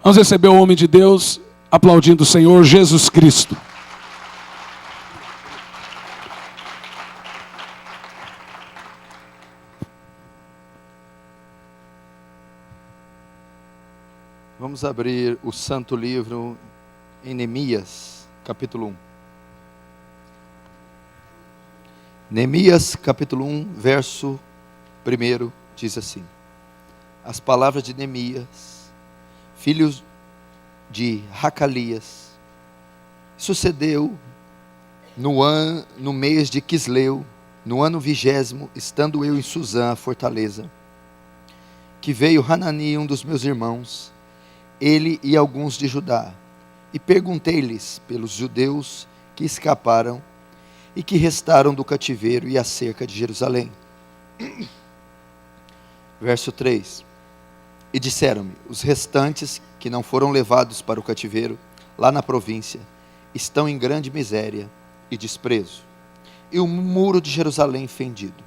Vamos receber o homem de Deus aplaudindo o Senhor Jesus Cristo. Vamos abrir o santo livro em Neemias, capítulo 1. Neemias, capítulo 1, verso 1, diz assim: as palavras de Neemias, filho de Racalias. Sucedeu no mês de Quisleu, no ano 20º, estando eu em Suzã, a fortaleza, que veio Hanani, um dos meus irmãos, ele e alguns de Judá, e perguntei-lhes pelos judeus que escaparam e que restaram do cativeiro e acerca de Jerusalém. Verso 3: e disseram-me: os restantes que não foram levados para o cativeiro, lá na província, estão em grande miséria e desprezo, e o muro de Jerusalém fendido,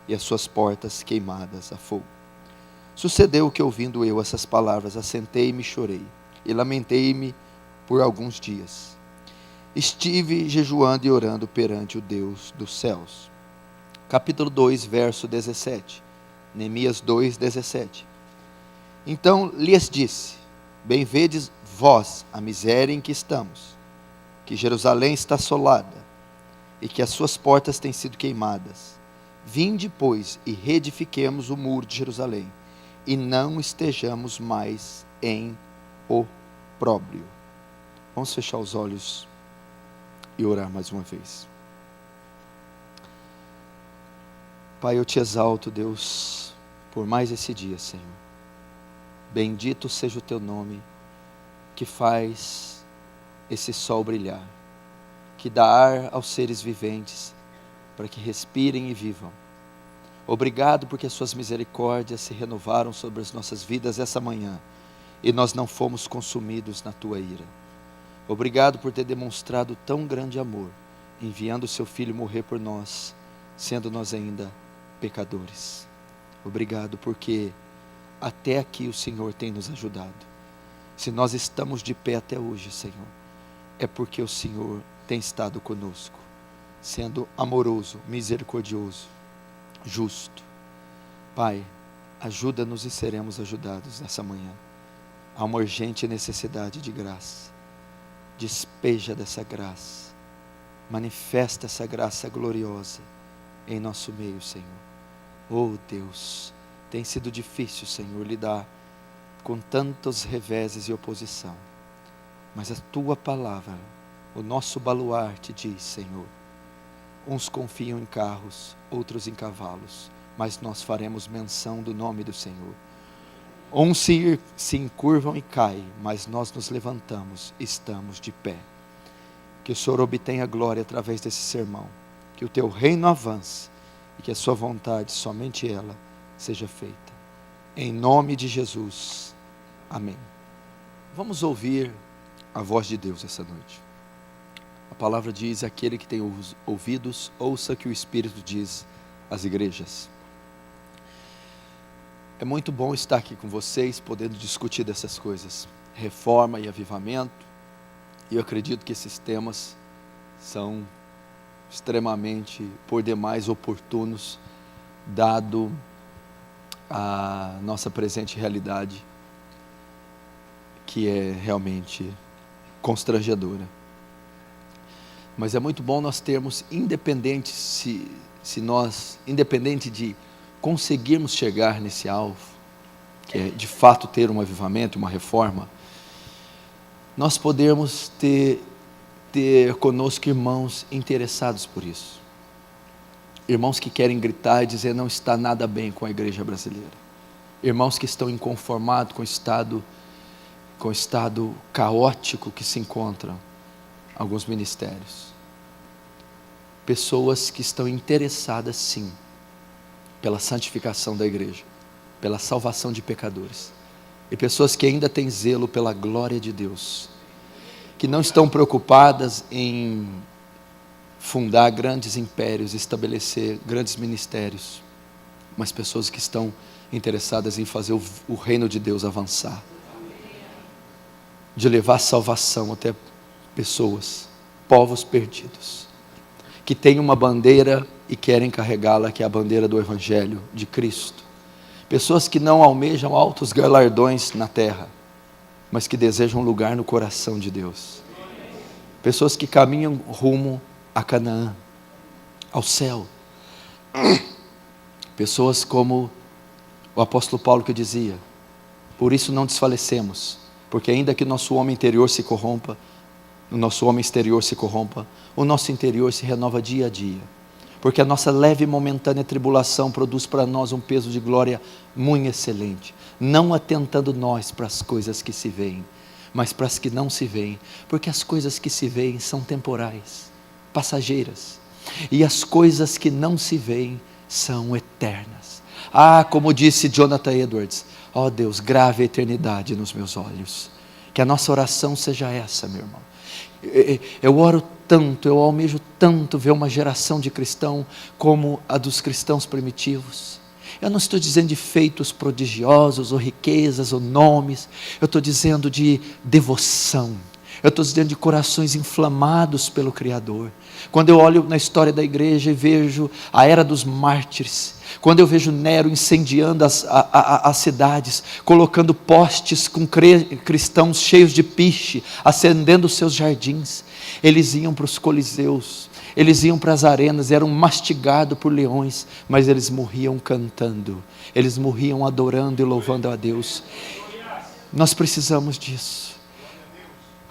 e as suas portas queimadas a fogo. Sucedeu que, ouvindo eu essas palavras, assentei-me e chorei, e lamentei-me por alguns dias. Estive jejuando e orando perante o Deus dos céus. Capítulo 2, verso 17. Neemias 2, 17. Então lhes disse: bem vedes vós a miséria em que estamos, que Jerusalém está assolada, e que as suas portas têm sido queimadas. Vinde, pois, e reedifiquemos o muro de Jerusalém, e não estejamos mais em opróbrio. Vamos fechar os olhos e orar mais uma vez. Pai, eu te exalto, Deus, por mais esse dia, Senhor. Bendito seja o teu nome, que faz esse sol brilhar, que dá ar aos seres viventes, para que respirem e vivam. Obrigado porque as suas misericórdias se renovaram sobre as nossas vidas essa manhã, e nós não fomos consumidos na tua ira. Obrigado por ter demonstrado tão grande amor, enviando o seu Filho morrer por nós, sendo nós ainda pecadores. Obrigado porque até aqui o Senhor tem nos ajudado. Se nós estamos de pé até hoje, Senhor, é porque o Senhor tem estado conosco, sendo amoroso, misericordioso, justo. Pai, ajuda-nos e seremos ajudados nessa manhã. Há uma urgente necessidade de graça. Despeja dessa graça, manifesta essa graça gloriosa em nosso meio, Senhor. Oh Deus, tem sido difícil, Senhor, lidar com tantos reveses e oposição, mas a tua palavra, o nosso baluarte, diz, Senhor: uns confiam em carros, outros em cavalos, mas nós faremos menção do nome do Senhor. Uns se encurvam e caem, mas nós nos levantamos, estamos de pé. Que o Senhor obtenha glória através desse sermão, que o teu reino avance e que a sua vontade, somente ela, seja feita. Em nome de Jesus, amém. Vamos ouvir a voz de Deus essa noite. A palavra diz: aquele que tem ouvidos, ouça que o Espírito diz às igrejas. É muito bom estar aqui com vocês, podendo discutir dessas coisas, reforma e avivamento, e eu acredito que esses temas são extremamente, por demais, oportunos, dado a nossa presente realidade, que é realmente constrangedora. Mas é muito bom nós termos, independente de conseguirmos chegar nesse alvo, que é de fato ter um avivamento, uma reforma, nós podemos ter conosco irmãos interessados por isso, irmãos que querem gritar e dizer: não está nada bem com a igreja brasileira, irmãos que estão inconformados com o estado caótico que se encontram alguns ministérios, pessoas que estão interessadas sim pela santificação da igreja, pela salvação de pecadores, e pessoas que ainda têm zelo pela glória de Deus, que não estão preocupadas em fundar grandes impérios, estabelecer grandes ministérios, mas pessoas que estão interessadas em fazer o reino de Deus avançar. de levar salvação até pessoas, povos perdidos, que têm uma bandeira e querem carregá-la, que é a bandeira do Evangelho de Cristo. Pessoas que não almejam altos galardões na terra, mas que desejam um lugar no coração de Deus. Pessoas que caminham rumo a Canaã, ao céu. Pessoas como o apóstolo Paulo que dizia: por isso não desfalecemos, porque ainda que nosso homem interior se corrompa, o nosso homem exterior se corrompa, o nosso interior se renova dia a dia, porque a nossa leve e momentânea tribulação produz para nós um peso de glória muito excelente, não atentando nós para as coisas que se veem, mas para as que não se veem, porque as coisas que se veem são temporais, passageiras, e as coisas que não se veem são eternas. Como disse Jonathan Edwards: ó Deus, grave a eternidade nos meus olhos. Que a nossa oração seja essa, meu irmão. Eu oro tanto, eu almejo tanto ver uma geração de cristão como a dos cristãos primitivos. Eu não estou dizendo de feitos prodigiosos, ou riquezas, ou nomes. Eu estou dizendo de devoção. Eu estou dizendo de corações inflamados pelo Criador. Quando eu olho na história da igreja e vejo a era dos mártires, quando eu vejo Nero incendiando as cidades, colocando postes com cristãos cheios de piche, acendendo os seus jardins, eles iam para os coliseus, eles iam para as arenas, eram mastigados por leões, mas eles morriam cantando, eles morriam adorando e louvando a Deus. Nós precisamos disso.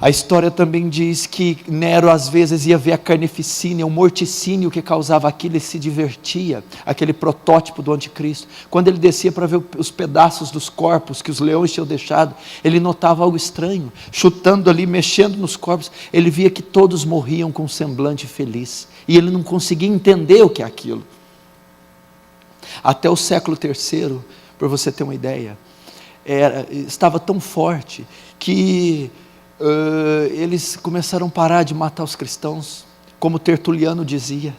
A história também diz que Nero às vezes ia ver a carnificina, o morticínio que causava aquilo, e se divertia, aquele protótipo do anticristo. Quando ele descia para ver os pedaços dos corpos que os leões tinham deixado, ele notava algo estranho, chutando ali, mexendo nos corpos, ele via que todos morriam com um semblante feliz, e ele não conseguia entender o que é aquilo. Até o século III, para você ter uma ideia, estava tão forte que eles começaram a parar de matar os cristãos, como Tertuliano dizia: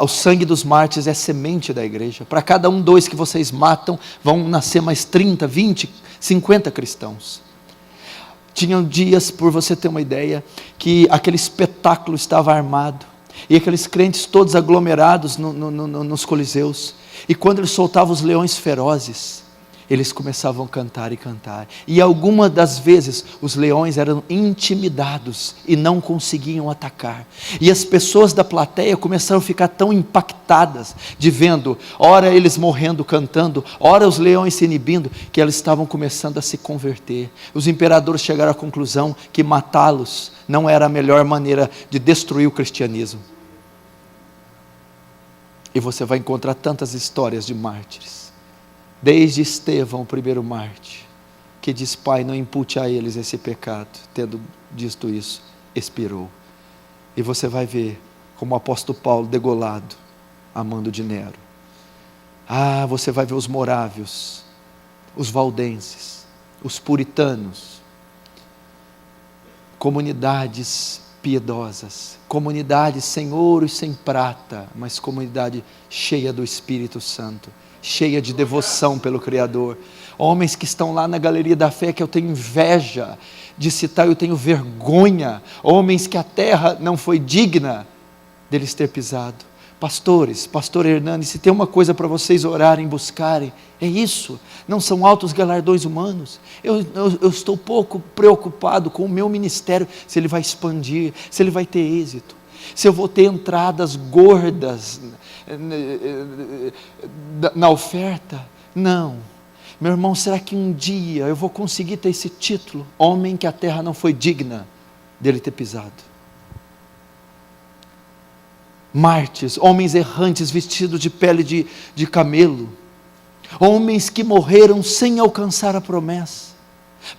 o sangue dos mártires é semente da igreja, para cada 2 que vocês matam, vão nascer mais 30, 20, 50 cristãos. Tinham dias, por você ter uma ideia, que aquele espetáculo estava armado, e aqueles crentes todos aglomerados nos coliseus, e quando eles soltavam os leões ferozes, eles começavam a cantar e cantar, e algumas das vezes os leões eram intimidados e não conseguiam atacar, e as pessoas da plateia começaram a ficar tão impactadas, de vendo, ora eles morrendo cantando, ora os leões se inibindo, que eles estavam começando a se converter. Os imperadores chegaram à conclusão que matá-los não era a melhor maneira de destruir o cristianismo. E você vai encontrar tantas histórias de mártires, desde Estevão, o primeiro mártir, que diz: Pai, não impute a eles esse pecado. Tendo dito isso, expirou. E você vai ver como o apóstolo Paulo degolado, amando de Nero. Você vai ver os morávios, os valdenses, os puritanos, comunidades piedosas, comunidades sem ouro e sem prata, mas comunidade cheia do Espírito Santo, cheia de devoção pelo Criador. Homens que estão lá na galeria da fé, que eu tenho inveja de citar, eu tenho vergonha. Homens que a terra não foi digna deles ter pisado. Pastores, pastor Hernani, se tem uma coisa para vocês orarem, buscarem, é isso. Não são altos galardões humanos. Eu estou pouco preocupado com o meu ministério, se ele vai expandir, se ele vai ter êxito, se eu vou ter entradas gordas na oferta. Não, meu irmão, será que um dia eu vou conseguir ter esse título? Homem que a terra não foi digna dele ter pisado. Mártires, homens errantes vestidos de pele de camelo, homens que morreram sem alcançar a promessa,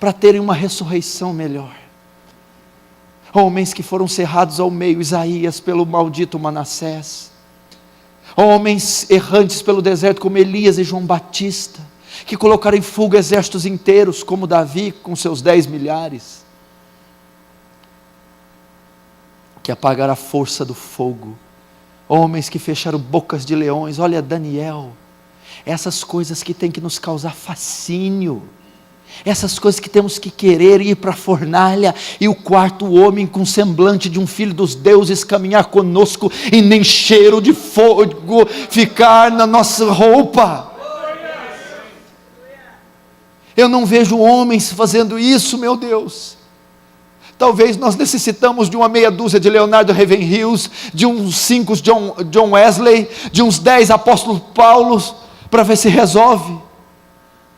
para terem uma ressurreição melhor. Homens que foram cerrados ao meio, Isaías, pelo maldito Manassés. Homens errantes pelo deserto, como Elias e João Batista, que colocaram em fuga exércitos inteiros, como Davi com seus 10 milhares, que apagaram a força do fogo. Homens que fecharam bocas de leões. Olha Daniel. Essas coisas que tem que nos causar fascínio. essas coisas que temos que querer ir para a fornalha, e o quarto homem com semblante de um filho dos deuses caminhar conosco, e nem cheiro de fogo ficar na nossa roupa. Eu não vejo homens fazendo isso, meu Deus. Talvez nós necessitamos de uma meia dúzia de Leonardo Ravenhills, de uns 5 John Wesley, de uns 10 apóstolos Paulo, para ver se resolve.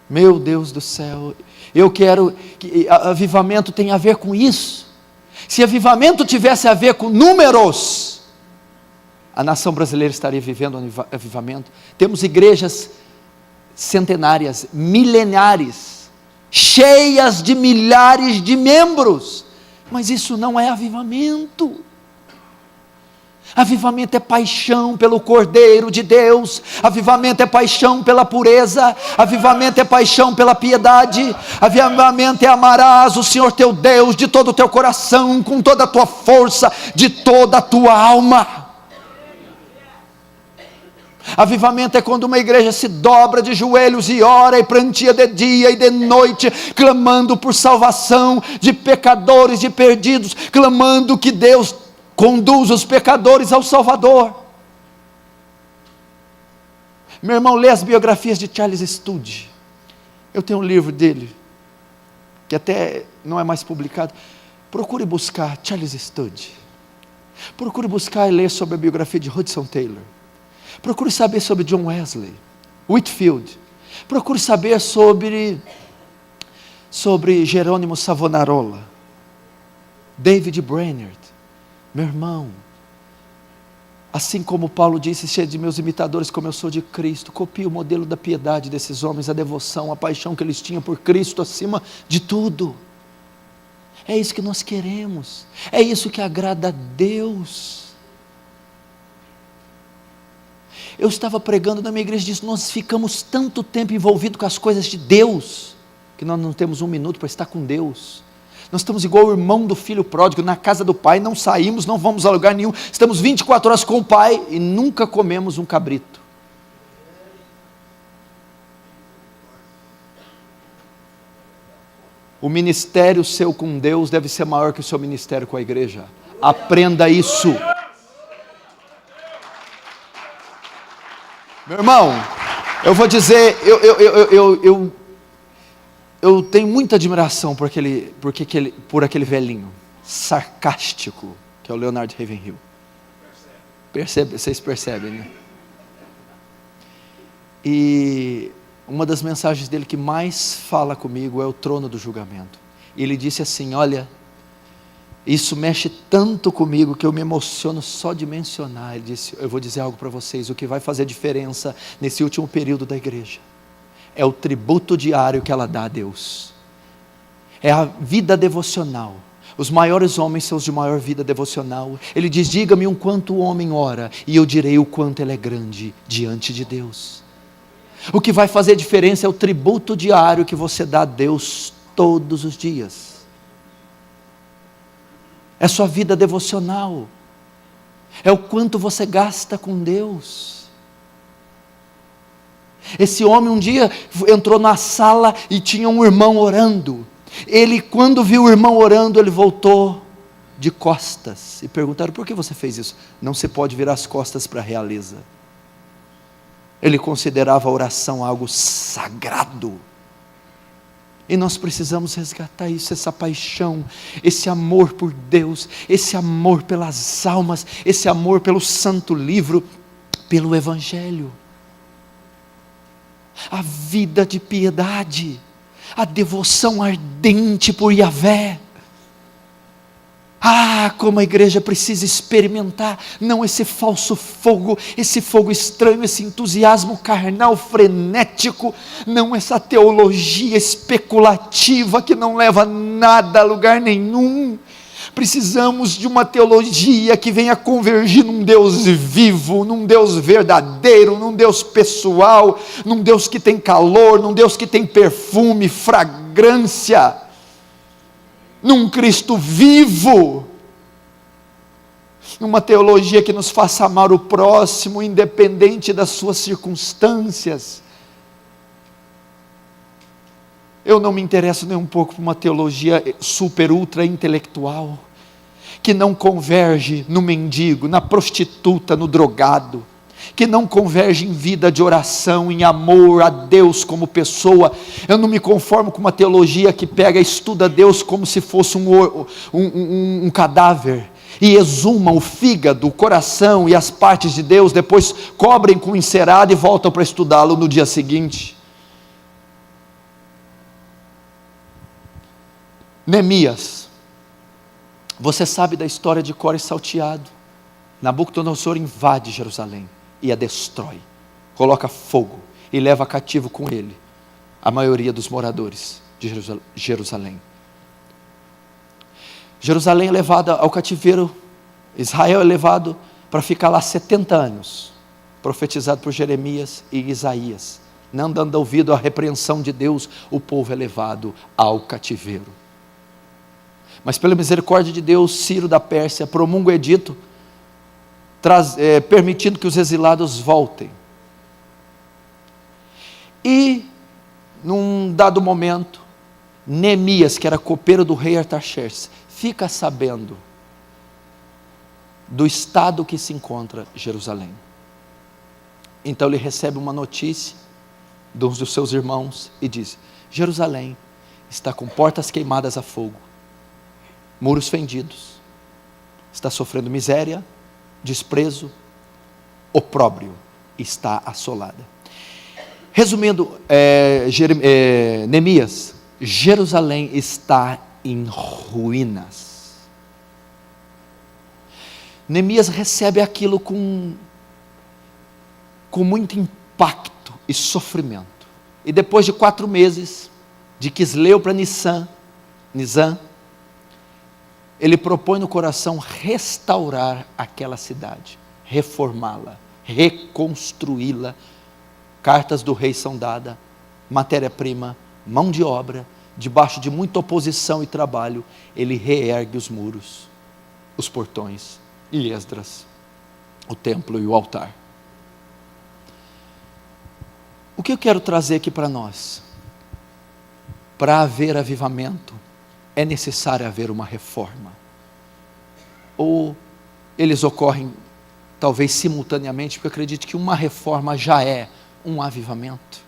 Meu Deus do céu, eu quero que avivamento tenha a ver com isso. Se avivamento tivesse a ver com números, a nação brasileira estaria vivendo um avivamento. Temos igrejas centenárias, milenares, cheias de milhares de membros, mas isso não é avivamento. Avivamento é paixão pelo Cordeiro de Deus, avivamento é paixão pela pureza, avivamento é paixão pela piedade, avivamento é amarás o Senhor teu Deus de todo o teu coração, com toda a tua força, de toda a tua alma. Avivamento é quando uma igreja se dobra de joelhos e ora e prantea de dia e de noite, clamando por salvação de pecadores, de perdidos, clamando que Deus conduz os pecadores ao Salvador. Meu irmão, lê as biografias de Charles Studi. Eu tenho um livro dele, que até não é mais publicado. Procure buscar Charles Studi. Procure buscar e ler sobre a biografia de Hudson Taylor. Procure saber sobre John Wesley, Whitefield. Procure saber sobre Jerônimo Savonarola, David Brainerd. Meu irmão, assim como Paulo disse, cheio de meus imitadores como eu sou de Cristo, copie o modelo da piedade desses homens, a devoção, a paixão que eles tinham por Cristo acima de tudo. É isso que nós queremos, é isso que agrada a Deus. Eu estava pregando na minha igreja e disse, nós ficamos tanto tempo envolvidos com as coisas de Deus, que nós não temos um minuto para estar com Deus. Nós estamos igual o irmão do filho pródigo, na casa do pai, não saímos, não vamos a lugar nenhum, estamos 24 horas com o pai, e nunca comemos um cabrito. O ministério seu com Deus deve ser maior que o seu ministério com a igreja. Aprenda isso. Meu irmão, eu vou dizer, eu tenho muita admiração por aquele velhinho sarcástico, que é o Leonardo Ravenhill. Vocês percebem, né? E uma das mensagens dele que mais fala comigo é o trono do julgamento. E ele disse assim, olha, isso mexe tanto comigo que eu me emociono só de mencionar. Ele disse, eu vou dizer algo para vocês, o que vai fazer diferença nesse último período da igreja é o tributo diário que ela dá a Deus, é a vida devocional. Os maiores homens são os de maior vida devocional. Ele diz, diga-me o quanto o homem ora, e eu direi o quanto ele é grande diante de Deus. O que vai fazer diferença é o tributo diário que você dá a Deus todos os dias. É sua vida devocional, é o quanto você gasta com Deus. Esse homem um dia entrou na sala e tinha um irmão orando. Ele, quando viu o irmão orando, ele voltou de costas, e perguntaram, por que você fez isso? Não se pode virar as costas para a realeza. Ele considerava a oração algo sagrado. E nós precisamos resgatar isso, essa paixão, esse amor por Deus, esse amor pelas almas, esse amor pelo santo livro, pelo Evangelho. A vida de piedade, a devoção ardente por Yahvé. Ah, como a igreja precisa experimentar, não esse falso fogo, esse fogo estranho, esse entusiasmo carnal frenético, não essa teologia especulativa que não leva nada a lugar nenhum. Precisamos de uma teologia que venha convergir num Deus vivo, num Deus verdadeiro, num Deus pessoal, num Deus que tem calor, num Deus que tem perfume, fragrância, num Cristo vivo, numa teologia que nos faça amar o próximo, independente das suas circunstâncias. Eu não me interesso nem um pouco por uma teologia super, ultra intelectual, que não converge no mendigo, na prostituta, no drogado, que não converge em vida de oração, em amor a Deus como pessoa. Eu não me conformo com uma teologia que pega e estuda Deus como se fosse um cadáver, e exuma o fígado, o coração e as partes de Deus, depois cobrem com encerado e voltam para estudá-lo no dia seguinte. Neemias, você sabe da história de Core salteado. Nabucodonosor invade Jerusalém e a destrói, coloca fogo e leva cativo com ele a maioria dos moradores de Jerusalém. Jerusalém é levada ao cativeiro, Israel é levado para ficar lá 70 anos, profetizado por Jeremias e Isaías. Não dando ouvido à repreensão de Deus, o povo é levado ao cativeiro. Mas pela misericórdia de Deus, Ciro da Pérsia promulga o edito, permitindo que os exilados voltem. E, num dado momento, Neemias, que era copeiro do rei Artaxerxes, fica sabendo do estado que se encontra Jerusalém. Então ele recebe uma notícia de um dos seus irmãos e diz: Jerusalém está com portas queimadas a fogo, muros fendidos, está sofrendo miséria, desprezo, opróbrio, está assolada. Resumindo, Neemias, Jerusalém está em ruínas. Neemias recebe aquilo com muito impacto e sofrimento. E depois de 4 meses, de Quisleu para Nisan, ele propõe no coração restaurar aquela cidade, reformá-la, reconstruí-la. Cartas do rei são dadas, matéria-prima, mão de obra, debaixo de muita oposição e trabalho, ele reergue os muros, os portões e Esdras, o templo e o altar. O que eu quero trazer aqui para nós? Para haver avivamento, é necessário haver uma reforma. Ou eles ocorrem talvez simultaneamente, porque eu acredito que uma reforma já é um avivamento.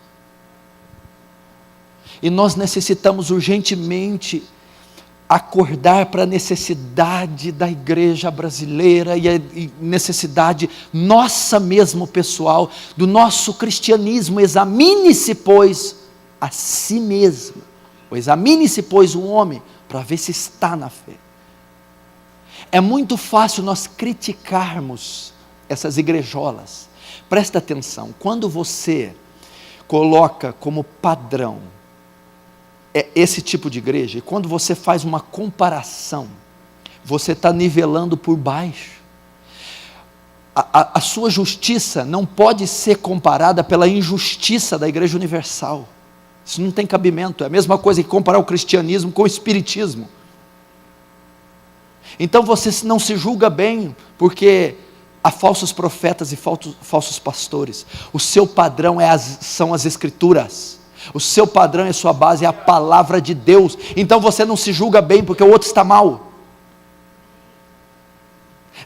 E nós necessitamos urgentemente acordar para a necessidade da igreja brasileira e a necessidade nossa mesmo pessoal, do nosso cristianismo. Examine-se, pois, a si mesmo, ou examine-se, pois, o homem, para ver se está na fé. É muito fácil nós criticarmos essas igrejolas. Presta atenção, quando você coloca como padrão esse tipo de igreja, e quando você faz uma comparação, você está nivelando por baixo. A sua justiça não pode ser comparada pela injustiça da igreja universal. Isso não tem cabimento. É a mesma coisa que comparar o cristianismo com o espiritismo. Então você não se julga bem, porque há falsos profetas e falsos pastores. O seu padrão são as escrituras. O seu padrão e a sua base é a palavra de Deus. Então você não se julga bem porque o outro está mal.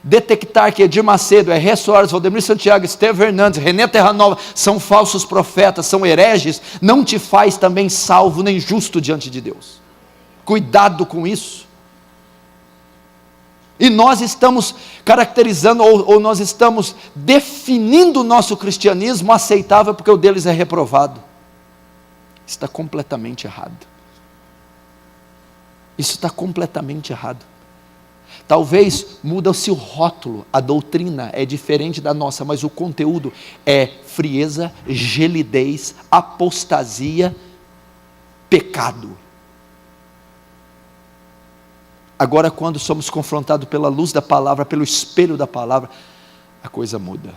Detectar que Edir Macedo, R. Soares, Valdemir Santiago, Estevão Hernandes, René Terranova são falsos profetas, são hereges, não te faz também salvo nem justo diante de Deus. Cuidado com isso. E nós estamos caracterizando, ou nós estamos definindo o nosso cristianismo aceitável porque o deles é reprovado. Está completamente errado. Isso está completamente errado. Talvez muda-se o rótulo, a doutrina é diferente da nossa, mas o conteúdo é frieza, gelidez, apostasia, pecado. Agora, quando somos confrontados pela luz da palavra, pelo espelho da palavra, a coisa muda.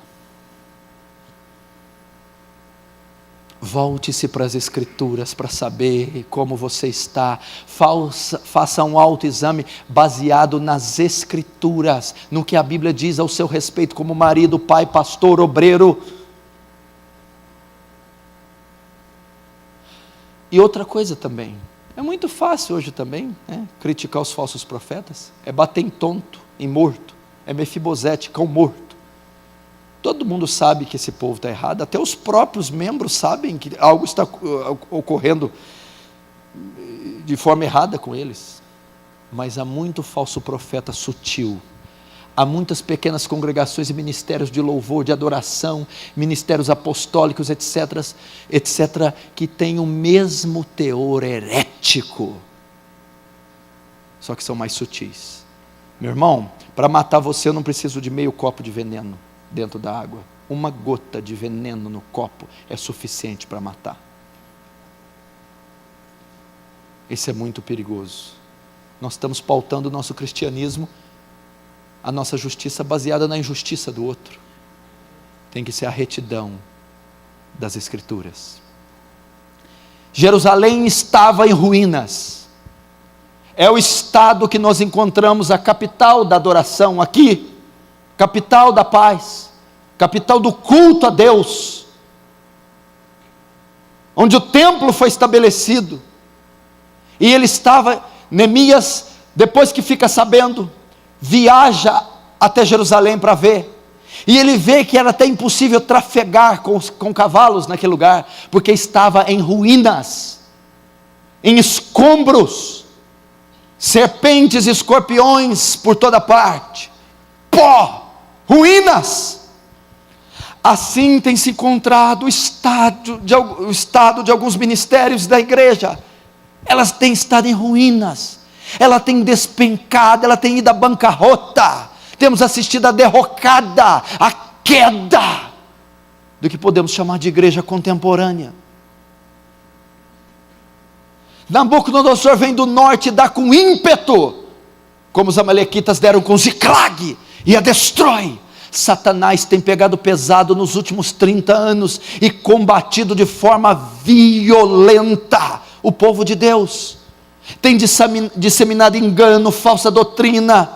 Volte-se para as escrituras para saber como você está. Faça um autoexame baseado nas escrituras, no que a Bíblia diz ao seu respeito, como marido, pai, pastor, obreiro. E outra coisa também, é muito fácil hoje também, né, criticar os falsos profetas, é bater em tonto, em morto, é Mefibosete, cão morto. Todo mundo sabe que esse povo está errado, até os próprios membros sabem que algo está ocorrendo de forma errada com eles. Mas há muito falso profeta sutil, há muitas pequenas congregações e ministérios de louvor, de adoração, ministérios apostólicos, etc., que têm o mesmo teor herético, só que são mais sutis. Meu irmão, para matar você eu não preciso de meio copo de veneno dentro da água. Uma gota de veneno no copo é suficiente para matar. Isso é muito perigoso. Nós estamos pautando o nosso cristianismo, a nossa justiça baseada na injustiça do outro. Tem que ser a retidão das Escrituras. Jerusalém estava em ruínas. É o estado que nós encontramos, a capital da adoração aqui, capital da paz, capital do culto a Deus, onde o templo foi estabelecido. E ele estava, Neemias, depois que fica sabendo, viaja até Jerusalém para ver, e ele vê que era até impossível trafegar com cavalos naquele lugar, porque estava em ruínas, em escombros, serpentes e escorpiões por toda parte, pó, ruínas. Assim tem se encontrado o estado de alguns ministérios da igreja. Elas têm estado em ruínas, ela tem despencado, ela tem ido à bancarrota. Temos assistido à derrocada, à queda do que podemos chamar de igreja contemporânea. Nabucodonosor vem do norte e dá com ímpeto, como os amalequitas deram com Ziclag, e a destrói. Satanás tem pegado pesado nos últimos 30 anos e combatido de forma violenta o povo de Deus. Tem disseminado engano, falsa doutrina,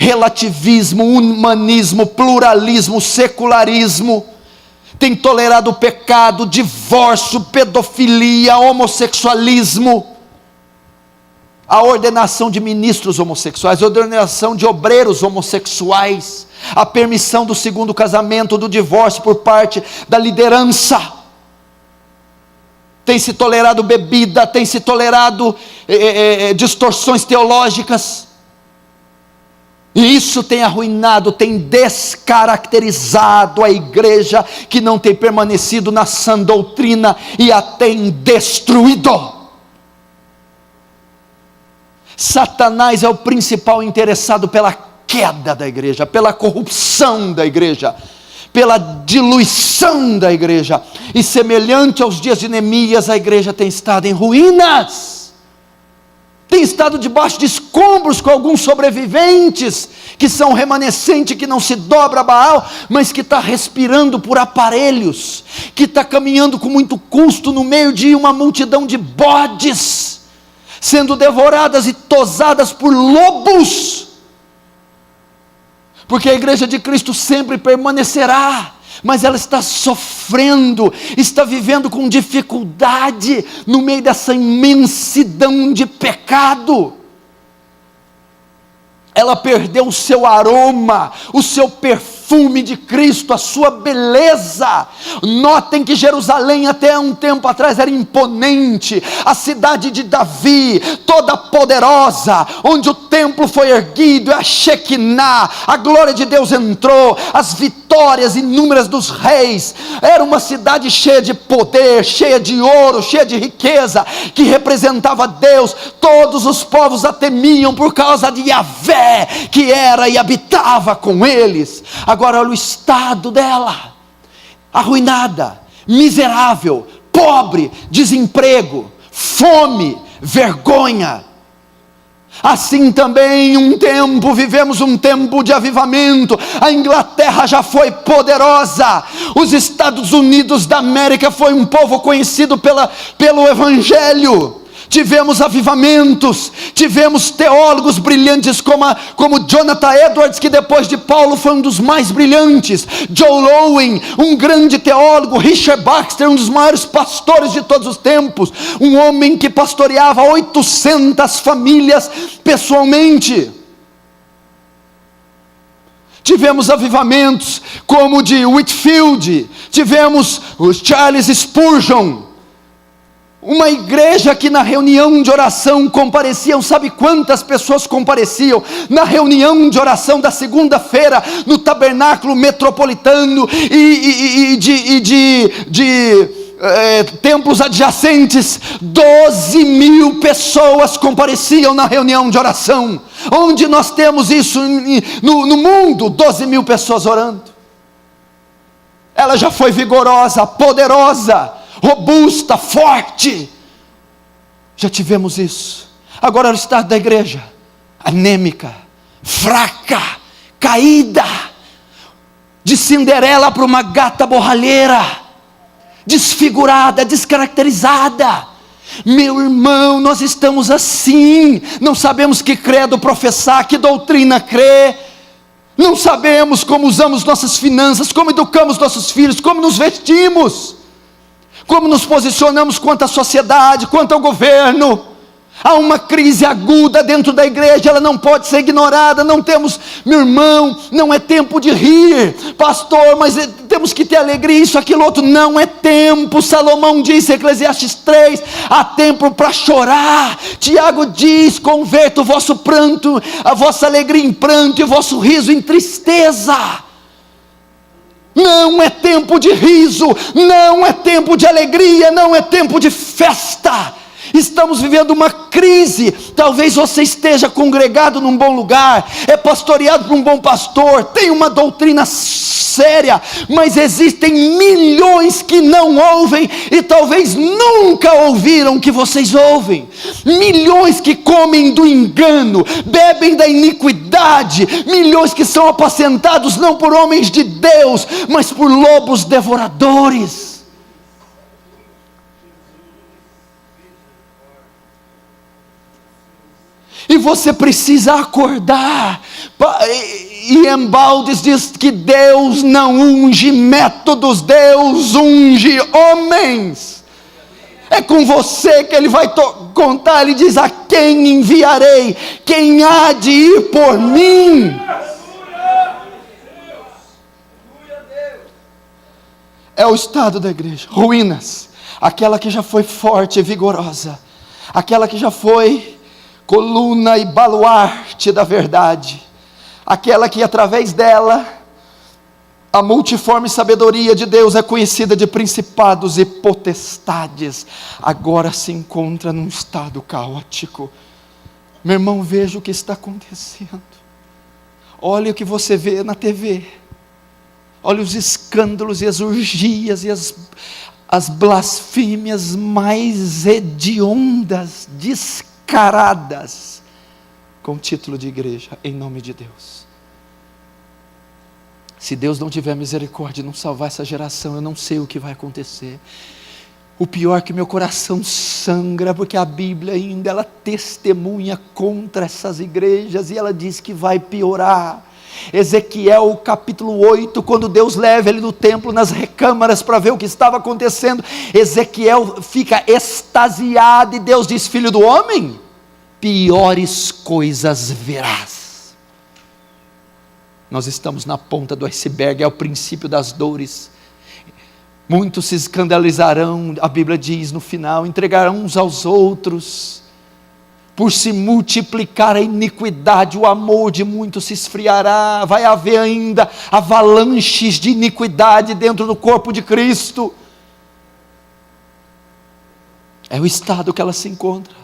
relativismo, humanismo, pluralismo, secularismo. Tem tolerado o pecado, divórcio, pedofilia, homossexualismo, a ordenação de ministros homossexuais, a ordenação de obreiros homossexuais, a permissão do segundo casamento, do divórcio por parte da liderança. Tem se tolerado bebida, tem se tolerado distorções teológicas, e isso tem arruinado, tem descaracterizado a igreja, que não tem permanecido na sã doutrina, e a tem destruído. Satanás é o principal interessado pela queda da igreja, pela corrupção da igreja, pela diluição da igreja, e semelhante aos dias de Neemias, a igreja tem estado em ruínas, tem estado debaixo de escombros, com alguns sobreviventes, que são remanescentes, que não se dobra a Baal, mas que está respirando por aparelhos, que está caminhando com muito custo, no meio de uma multidão de bodes, sendo devoradas e tosadas por lobos, porque a igreja de Cristo sempre permanecerá, mas ela está sofrendo, está vivendo com dificuldade, no meio dessa imensidão de pecado. Ela perdeu o seu aroma, o seu perfume de Cristo, a sua beleza. Notem que Jerusalém até um tempo atrás era imponente, a cidade de Davi, toda poderosa, onde o templo foi erguido, a Shekinah, a glória de Deus entrou, as vitórias inúmeras dos reis. Era uma cidade cheia de poder, cheia de ouro, cheia de riqueza, que representava Deus. Todos os povos a temiam por causa de Yahvé, que era e habitava com eles. Agora olha o estado dela, arruinada, miserável, pobre, desemprego, fome, vergonha. Assim também vivemos um tempo de avivamento. A Inglaterra já foi poderosa, os Estados Unidos da América foi um povo conhecido pelo Evangelho. tivemos avivamentos, tivemos teólogos brilhantes como Jonathan Edwards, que depois de Paulo foi um dos mais brilhantes, Joel Owen, um grande teólogo, Richard Baxter, um dos maiores pastores de todos os tempos, um homem que pastoreava 800 famílias pessoalmente. Tivemos avivamentos como o de Whitefield, tivemos o Charles Spurgeon, uma igreja que na reunião de oração compareciam, sabe quantas pessoas compareciam na reunião de oração da segunda-feira no tabernáculo metropolitano e de templos adjacentes? 12.000 pessoas compareciam na reunião de oração. Onde nós temos isso no mundo? 12.000 pessoas orando. Ela já foi vigorosa, poderosa, robusta, forte. Já tivemos isso. Agora o estado da igreja: anêmica, fraca, caída, de Cinderela para uma gata borralheira, desfigurada, descaracterizada. Meu irmão, nós estamos assim, não sabemos que credo professar, que doutrina crer, não sabemos como usamos nossas finanças, como educamos nossos filhos, como nos vestimos, como nos posicionamos quanto à sociedade, quanto ao governo. Há uma crise aguda dentro da igreja, ela não pode ser ignorada. Não temos, meu irmão, não é tempo de rir, pastor, mas temos que ter alegria, isso, aquilo, outro. Não é tempo. Salomão disse, Eclesiastes 3, há tempo para chorar. Tiago diz, converta o vosso pranto, a vossa alegria em pranto e o vosso riso em tristeza. Não é tempo de riso, não é tempo de alegria, não é tempo de festa. Estamos vivendo uma crise. Talvez você esteja congregado num bom lugar, é pastoreado por um bom pastor, tem uma doutrina séria, mas existem milhões que não ouvem e talvez nunca ouviram o que vocês ouvem. Milhões que comem do engano, bebem da iniquidade, milhões que são apacentados não por homens de Deus, mas por lobos devoradores. E você precisa acordar. E Embaldes diz que Deus não unge métodos, Deus unge homens. É com você que Ele vai contar. Ele diz, a quem enviarei? Quem há de ir por mim? É o estado da igreja. Ruínas. Aquela que já foi forte e vigorosa, aquela que já foi coluna e baluarte da verdade, aquela que através dela a multiforme sabedoria de Deus é conhecida de principados e potestades, agora se encontra num estado caótico. Meu irmão, veja o que está acontecendo. Olha o que você vê na TV, olha os escândalos e as orgias e as blasfêmias mais hediondas, descaradas, com título de igreja, em nome de Deus. Se Deus não tiver misericórdia e não salvar essa geração, eu não sei o que vai acontecer. O pior é que meu coração sangra, porque a Bíblia ainda, ela testemunha contra essas igrejas, e ela diz que vai piorar. Ezequiel capítulo 8, quando Deus leva ele no templo, nas recâmaras, para ver o que estava acontecendo, Ezequiel fica extasiado, e Deus diz, filho do homem, piores coisas verás. Nós estamos na ponta do iceberg, é o princípio das dores. Muitos se escandalizarão, a Bíblia diz no final, entregarão uns aos outros. Por se multiplicar a iniquidade, o amor de muitos se esfriará. Vai haver ainda avalanches de iniquidade dentro do corpo de Cristo. É o estado que ela se encontra.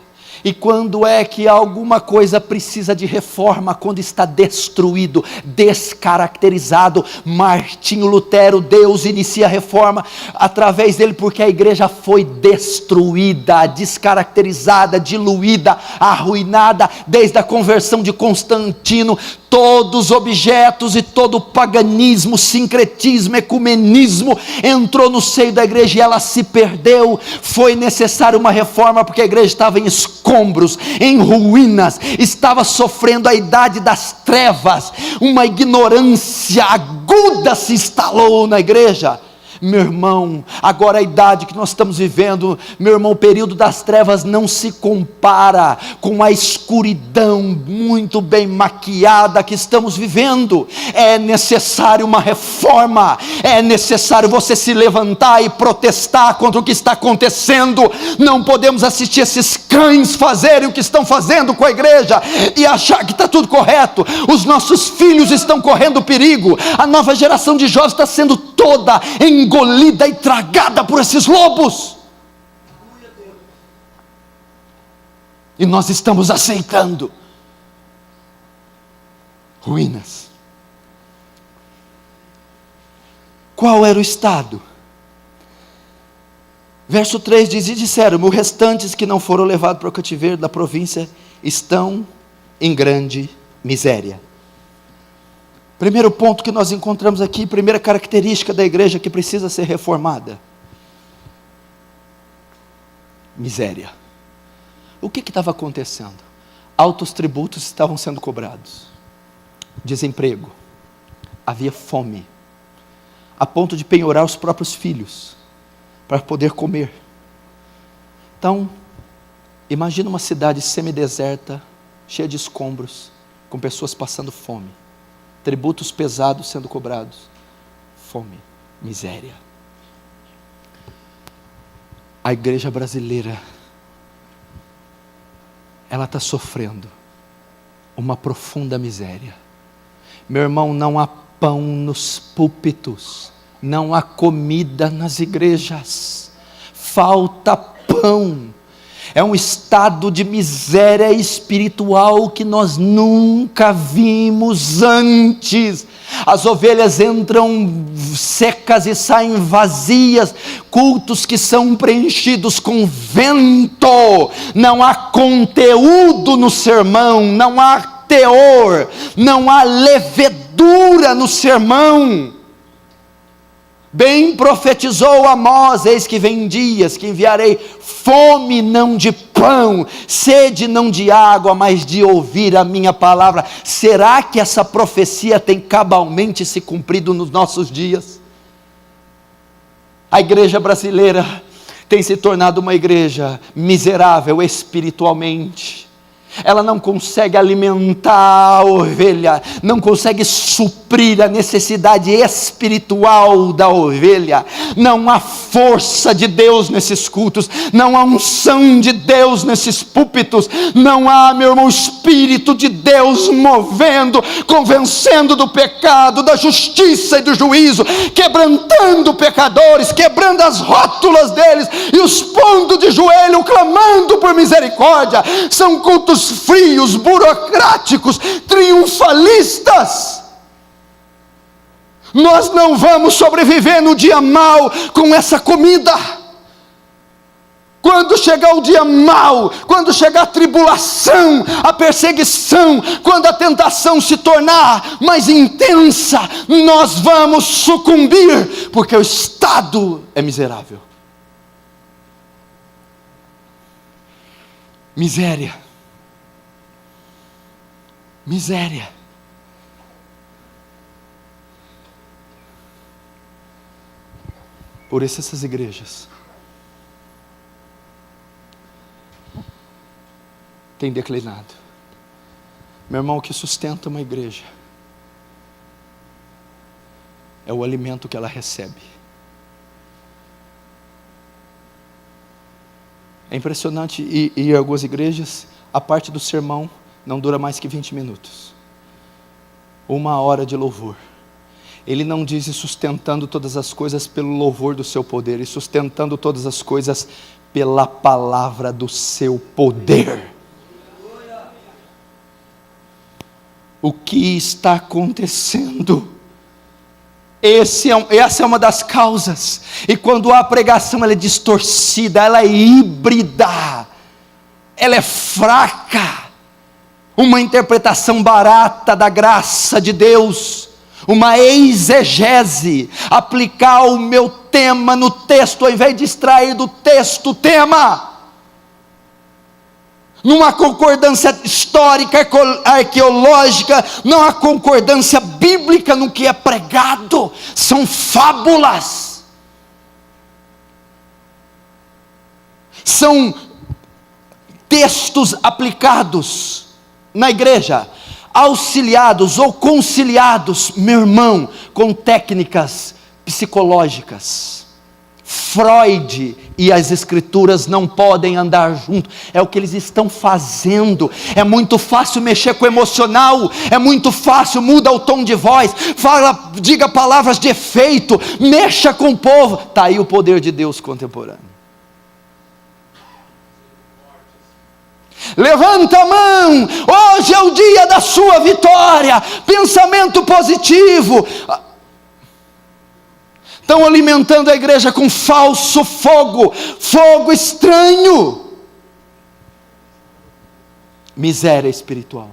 E quando é que alguma coisa precisa de reforma? Quando está destruído, descaracterizado. Martinho Lutero, Deus inicia a reforma através dele, porque a igreja foi destruída, descaracterizada, diluída, arruinada, desde a conversão de Constantino. Todos os objetos e todo o paganismo, sincretismo, ecumenismo entrou no seio da igreja e ela se perdeu. Foi necessária uma reforma, porque a igreja estava em escombros, em ruínas, estava sofrendo a idade das trevas. Uma ignorância aguda se instalou na igreja. Meu irmão, agora a idade que nós estamos vivendo, meu irmão, o período das trevas não se compara com a escuridão muito bem maquiada que estamos vivendo. É necessário uma reforma, é necessário você se levantar e protestar contra o que está acontecendo. Não podemos assistir esses cães fazerem o que estão fazendo com a igreja e achar que está tudo correto. Os nossos filhos estão correndo perigo, a nova geração de jovens está sendo toda engolida e tragada por esses lobos, e nós estamos aceitando ruínas. Qual era o estado? Verso 3 diz: e disseram: os restantes que não foram levados para o cativeiro da província estão em grande miséria. Primeiro ponto que nós encontramos aqui, primeira característica da igreja que precisa ser reformada: miséria. O que estava acontecendo? Altos tributos estavam sendo cobrados, desemprego, havia fome, a ponto de penhorar os próprios filhos para poder comer. Então, imagina uma cidade semideserta, cheia de escombros, com pessoas passando fome, tributos pesados sendo cobrados, fome, miséria. A igreja brasileira, ela está sofrendo uma profunda miséria. Meu irmão, não há pão nos púlpitos, não há comida nas igrejas, falta pão. É um estado de miséria espiritual que nós nunca vimos antes. As ovelhas entram secas e saem vazias, cultos que são preenchidos com vento, não há conteúdo no sermão, não há teor, não há levedura no sermão. Bem profetizou Amós: eis que vem dias que enviarei fome não de pão, sede não de água, mas de ouvir a minha palavra. Será que essa profecia tem cabalmente se cumprido nos nossos dias? A igreja brasileira tem se tornado uma igreja miserável espiritualmente. Ela não consegue alimentar a ovelha, não consegue suprir a necessidade espiritual da ovelha. Não há força de Deus nesses cultos, não há unção de Deus nesses púlpitos, não há, meu irmão, o Espírito de Deus movendo, convencendo do pecado, da justiça e do juízo, quebrantando pecadores, quebrando as rótulas deles e os pondo de joelho, clamando por misericórdia. São cultos frios, burocráticos, triunfalistas. Nós não vamos sobreviver no dia mau com essa comida. Quando chegar o dia mau, quando chegar a tribulação, a perseguição, quando a tentação se tornar mais intensa, nós vamos sucumbir, porque o estado é miserável. Miséria. Miséria. Por isso essas igrejas têm declinado. Meu irmão, o que sustenta uma igreja é o alimento que ela recebe. É impressionante ir em algumas igrejas, a parte do sermão não dura mais que 20 minutos. 1 hora de louvor. Ele não diz sustentando todas as coisas pelo louvor do seu poder, e sustentando todas as coisas pela palavra do seu poder. O que está acontecendo? Essa é uma das causas. E quando a pregação ela é distorcida, ela é híbrida, ela é fraca, uma interpretação barata da graça de Deus, uma exegese, aplicar o meu tema no texto, ao invés de extrair do texto o tema, numa concordância histórica, arqueológica, não há concordância bíblica no que é pregado, são fábulas, são textos aplicados na igreja, auxiliados ou conciliados, meu irmão, com técnicas psicológicas. Freud e as escrituras não podem andar junto, é o que eles estão fazendo. É muito fácil mexer com o emocional, é muito fácil, muda o tom de voz, diga palavras de efeito, mexa com o povo. Está aí o poder de Deus contemporâneo. Levanta a mão, hoje é o dia da sua vitória, pensamento positivo. Estão alimentando a igreja com falso fogo estranho, miséria espiritual.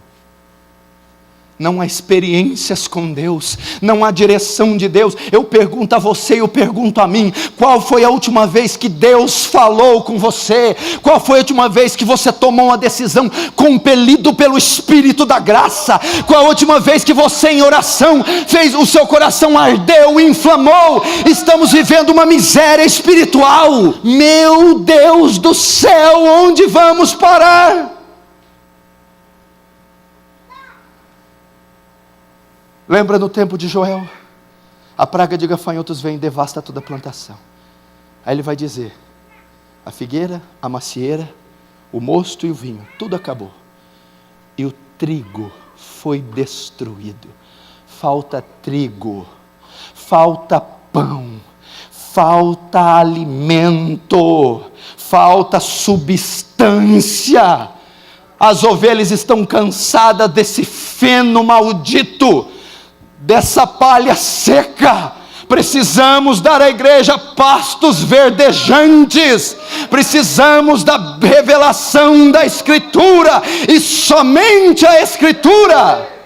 Não há experiências com Deus, não há direção de Deus. Eu pergunto a você, eu pergunto a mim, qual foi a última vez que Deus falou com você? Qual foi a última vez que você tomou uma decisão compelido pelo Espírito da graça? Qual a última vez que você em oração fez o seu coração ardeu, inflamou? Estamos vivendo uma miséria espiritual. Meu Deus do céu, onde vamos parar? Lembra no tempo de Joel? A praga de gafanhotos vem e devasta toda a plantação. Aí ele vai dizer, a figueira, a macieira, o mosto e o vinho, tudo acabou. E o trigo foi destruído. Falta trigo, falta pão, falta alimento, falta substância. As ovelhas estão cansadas desse feno maldito, dessa palha seca. Precisamos dar à igreja pastos verdejantes, precisamos da revelação da Escritura, e somente a Escritura.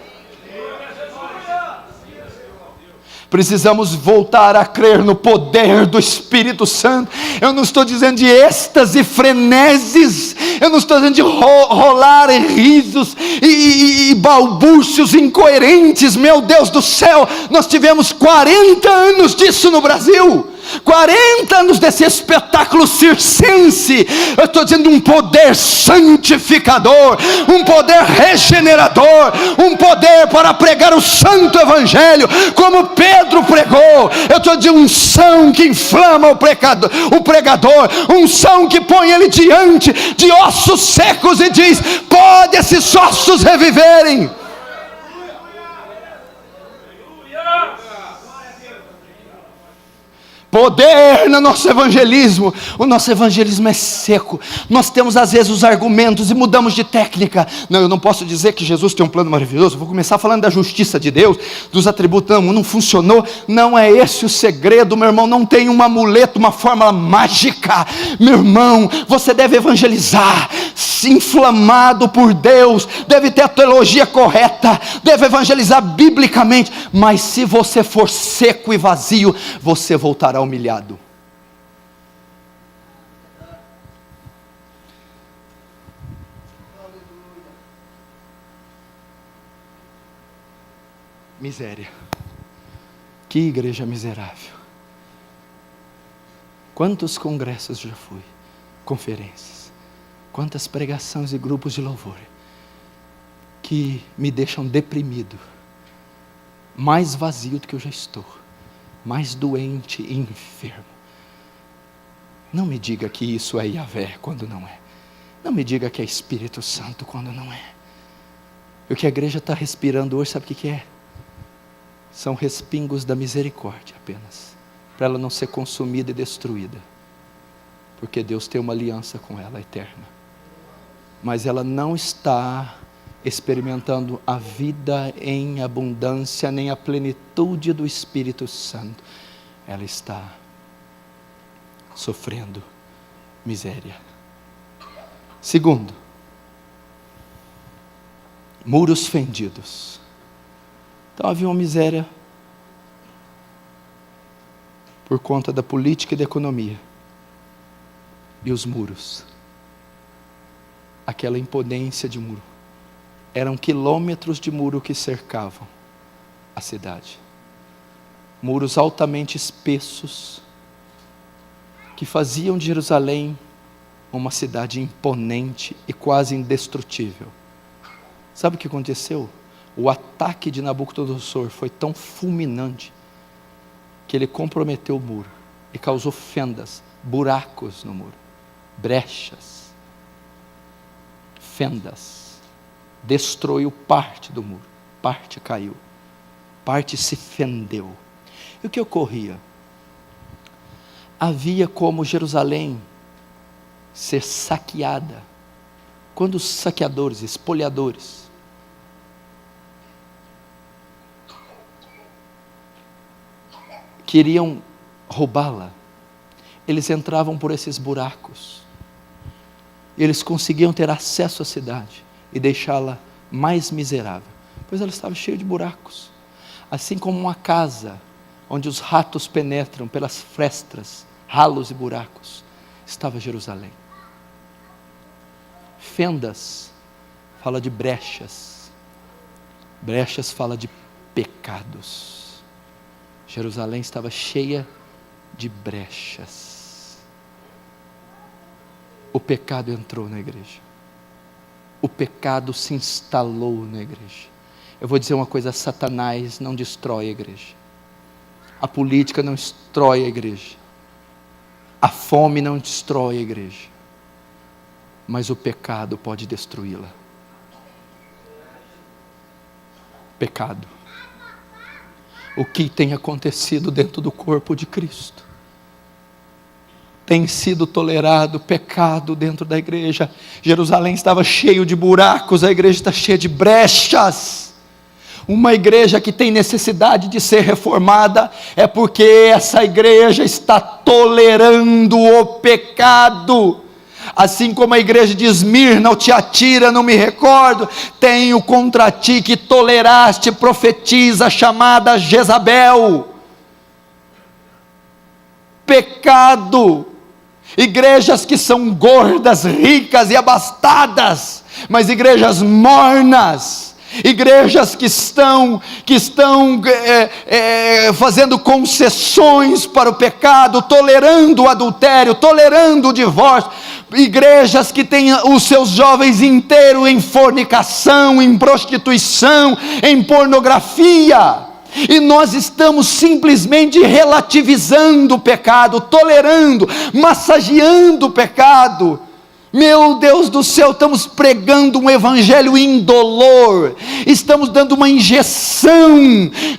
Precisamos voltar a crer no poder do Espírito Santo. Eu não estou dizendo de êxtase, freneses, eu não estou dizendo de rolar risos e balbúrcios incoerentes. Meu Deus do céu, nós tivemos 40 anos disso no Brasil, 40 anos desse espetáculo circense. Eu estou dizendo um poder santificador, um poder regenerador, um poder para pregar o santo evangelho, como Pedro pregou. Eu estou dizendo unção que inflama o pregador, unção que põe ele diante de ossos secos e diz, pode esses ossos reviverem. Poder no nosso evangelismo. O nosso evangelismo é seco. Nós temos às vezes os argumentos e mudamos de técnica. Não, eu não posso dizer que Jesus tem um plano maravilhoso. Vou começar falando da justiça de Deus, dos atributos. Não funcionou. Não é esse o segredo, meu irmão. Não tem um amuleto, uma fórmula mágica. Meu irmão, você deve evangelizar, se inflamado por Deus, deve ter a teologia correta, deve evangelizar biblicamente. Mas se você for seco e vazio, você voltará humilhado. Miséria. Que igreja miserável. Quantos congressos já fui, conferências, quantas pregações e grupos de louvor que me deixam deprimido, mais vazio do que eu já estou, mais doente e enfermo. Não me diga que isso é Yahvé quando não é. Não me diga que é Espírito Santo quando não é. O que a igreja está respirando hoje, sabe o que é? São respingos da misericórdia apenas, para ela não ser consumida e destruída. Porque Deus tem uma aliança com ela eterna. Mas ela não está experimentando a vida em abundância, nem a plenitude do Espírito Santo. Ela está sofrendo miséria. Segundo, muros fendidos. Então havia uma miséria por conta da política e da economia. E os muros, aquela imponência de muro, eram quilômetros de muro que cercavam a cidade. Muros altamente espessos, que faziam de Jerusalém uma cidade imponente e quase indestrutível. Sabe o que aconteceu? O ataque de Nabucodonosor foi tão fulminante, que ele comprometeu o muro, e causou fendas, buracos no muro, brechas, fendas, destruiu parte do muro, parte caiu, parte se fendeu. E o que ocorria? Havia como Jerusalém ser saqueada, quando os saqueadores, espoliadores, queriam roubá-la, eles entravam por esses buracos, eles conseguiam ter acesso à cidade e deixá-la mais miserável, pois ela estava cheia de buracos, assim como uma casa onde os ratos penetram pelas frestas, ralos e buracos, estava Jerusalém. Fendas fala de brechas, brechas fala de pecados. Jerusalém estava cheia de brechas. O pecado entrou na igreja, o pecado se instalou na igreja. Eu vou dizer uma coisa: Satanás não destrói a igreja, a política não destrói a igreja, a fome não destrói a igreja, mas o pecado pode destruí-la. Pecado. O que tem acontecido dentro do corpo de Cristo? Tem sido tolerado pecado dentro da igreja. Jerusalém estava cheio de buracos, a igreja está cheia de brechas. Uma igreja que tem necessidade de ser reformada é porque essa igreja está tolerando o pecado. Assim como a igreja de Esmirna ou Tiatira, não me recordo, tenho contra ti que toleraste profetisa chamada Jezabel. Pecado. Igrejas que são gordas, ricas e abastadas, mas igrejas mornas, igrejas que estão fazendo concessões para o pecado, tolerando o adultério, tolerando o divórcio, igrejas que têm os seus jovens inteiros em fornicação, em prostituição, em pornografia. E nós estamos simplesmente relativizando o pecado, tolerando, massageando o pecado. Meu Deus do céu, estamos pregando um evangelho indolor, estamos dando uma injeção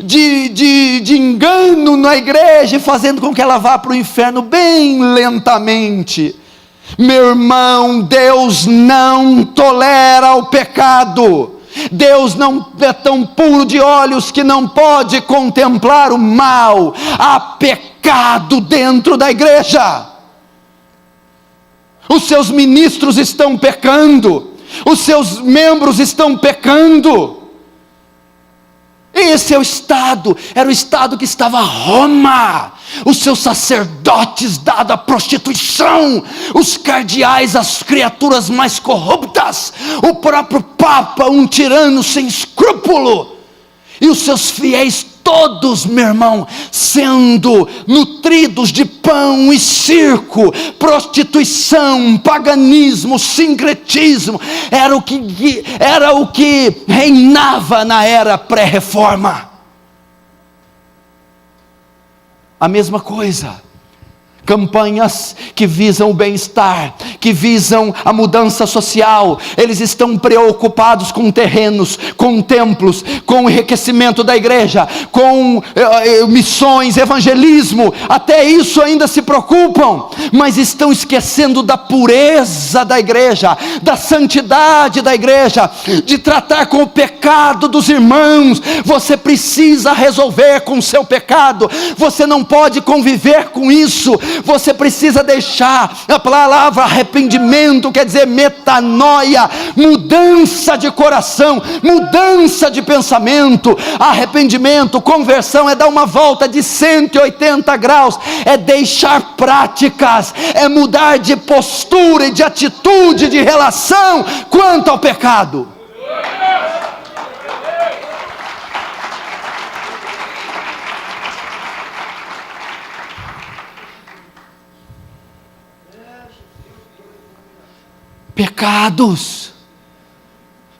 de engano na igreja, fazendo com que ela vá para o inferno bem lentamente. Meu irmão, Deus não tolera o pecado. Deus não é tão puro de olhos que não pode contemplar o mal. Há pecado dentro da igreja. Os seus ministros estão pecando, os seus membros estão pecando. Esse é o estado, era o estado que estava Roma, os seus sacerdotes dados à prostituição, os cardeais, as criaturas mais corruptas, o próprio Papa, um tirano sem escrúpulo, e os seus fiéis todos, meu irmão, sendo nutridos de pão e circo, prostituição, paganismo, sincretismo, era o que reinava na era pré-reforma. A mesma coisa, campanhas que visam o bem-estar, que visam a mudança social. Eles estão preocupados com terrenos, com templos, com o enriquecimento da igreja, com missões, evangelismo. Até isso ainda se preocupam, mas estão esquecendo da pureza da igreja, da santidade da igreja, de tratar com o pecado dos irmãos. Você precisa resolver com o seu pecado, você não pode conviver com isso. Você precisa deixar. A palavra arrependimento quer dizer metanoia, mudança de coração, mudança de pensamento. Arrependimento, conversão é dar uma volta de 180 graus, é deixar práticas, é mudar de postura e de atitude, de relação quanto ao pecado. Pecados.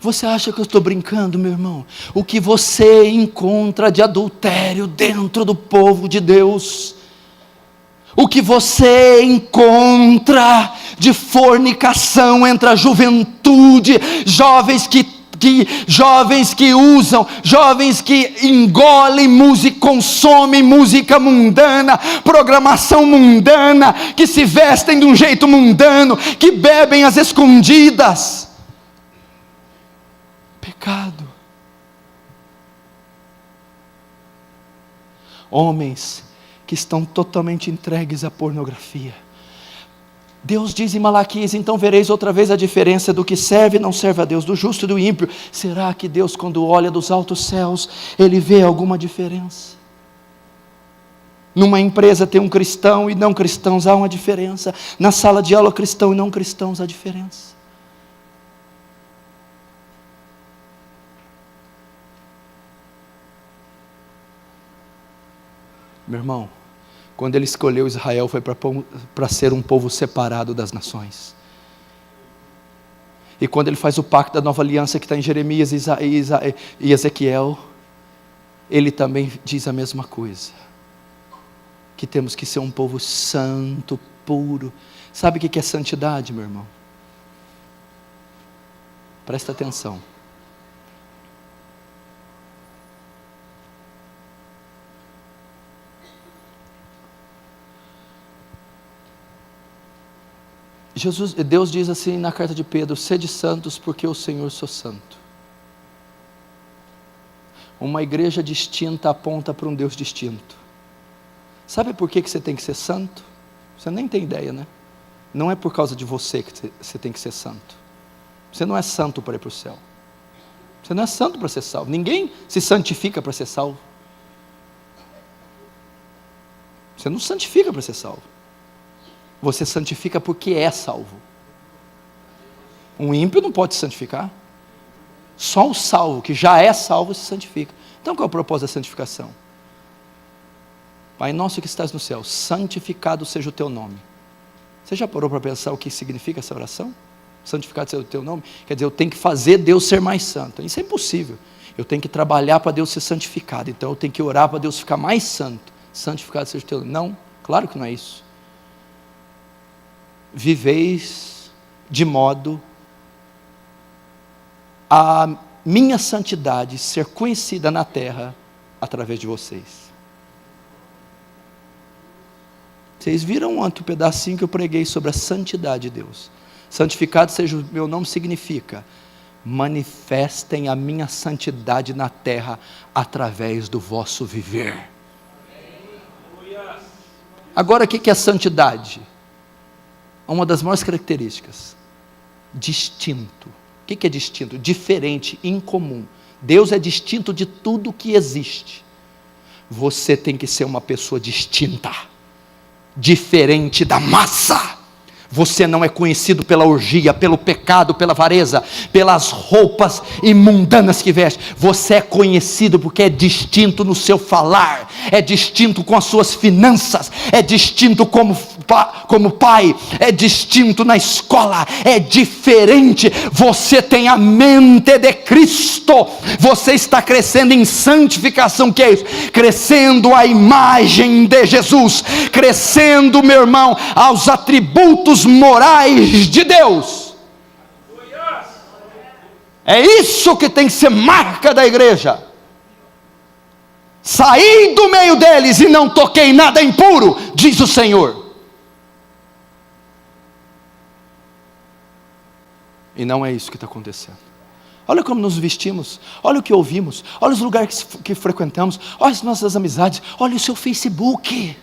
Você acha que eu estou brincando, meu irmão? O que você encontra de adultério dentro do povo de Deus, o que você encontra de fornicação entre a juventude, jovens que usam, jovens que engolem música, consomem música mundana, programação mundana, que se vestem de um jeito mundano, que bebem às escondidas. Pecado. Homens que estão totalmente entregues à pornografia. Deus diz em Malaquias: então vereis outra vez a diferença do que serve e não serve a Deus, do justo e do ímpio. Será que Deus, quando olha dos altos céus, Ele vê alguma diferença? Numa empresa tem um cristão e não cristãos, há uma diferença. Na sala de aula, cristão e não cristãos, há diferença. Meu irmão, quando Ele escolheu Israel, foi para ser um povo separado das nações. E quando Ele faz o pacto da nova aliança, que está em Jeremias e Ezequiel, Ele também diz a mesma coisa, que temos que ser um povo santo, puro. Sabe o que é santidade, meu irmão? Presta atenção. Deus diz assim na carta de Pedro: sede santos porque o Senhor sou santo. Uma igreja distinta aponta para um Deus distinto. Sabe por que você tem que ser santo? Você nem tem ideia, né? Não é por causa de você que você tem que ser santo. Você não é santo para ir para o céu. Você não é santo para ser salvo. Ninguém se santifica para ser salvo. Você não santifica para ser salvo. Você santifica porque é salvo. Um ímpio não pode se santificar. Só o salvo, que já é salvo, se santifica. Então qual é o propósito da santificação? Pai nosso que estás no céu, santificado seja o teu nome. Você já parou para pensar o que significa essa oração? Santificado seja o teu nome. Quer dizer, eu tenho que fazer Deus ser mais santo. Isso é impossível. Eu tenho que trabalhar para Deus ser santificado. Então eu tenho que orar para Deus ficar mais santo. Santificado seja o teu nome. Não, claro que não é isso. Viveis de modo a minha santidade ser conhecida na terra através de vocês. Vocês viram ontem o pedacinho que eu preguei sobre a santidade de Deus. Santificado seja o meu nome significa: manifestem a minha santidade na terra através do vosso viver. Agora, o que é santidade? Uma das maiores características: distinto. O que é distinto? Diferente, incomum. Deus é distinto de tudo que existe. Você tem que ser uma pessoa distinta, diferente da massa. Você não é conhecido pela orgia, pelo pecado, pela avareza, pelas roupas imundanas que veste. Você é conhecido porque é distinto no seu falar, é distinto com as suas finanças, é distinto como pai, é distinto na escola, é diferente. Você tem a mente de Cristo. Você está crescendo em santificação. Que é isso? Crescendo à imagem de Jesus, crescendo, meu irmão, aos atributos morais de Deus. É isso que tem que ser marca da igreja. Saí do meio deles e não toquei nada impuro, diz o Senhor. E não é isso que está acontecendo. Olha como nos vestimos, olha o que ouvimos, olha os lugares que frequentamos, olha as nossas amizades, olha o seu Facebook.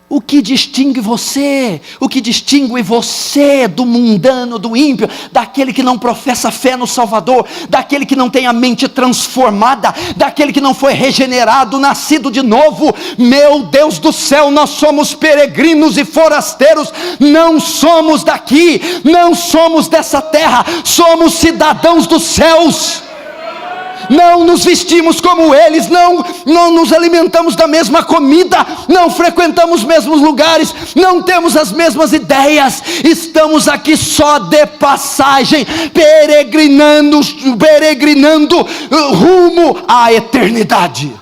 O que distingue você? O que distingue você do mundano, do ímpio, daquele que não professa fé no Salvador, daquele que não tem a mente transformada, daquele que não foi regenerado, nascido de novo? Meu Deus do céu, nós somos peregrinos e forasteiros, não somos daqui, não somos dessa terra, somos cidadãos dos céus. Não nos vestimos como eles, não nos alimentamos da mesma comida, não frequentamos os mesmos lugares, não temos as mesmas ideias, estamos aqui só de passagem, peregrinando rumo à eternidade.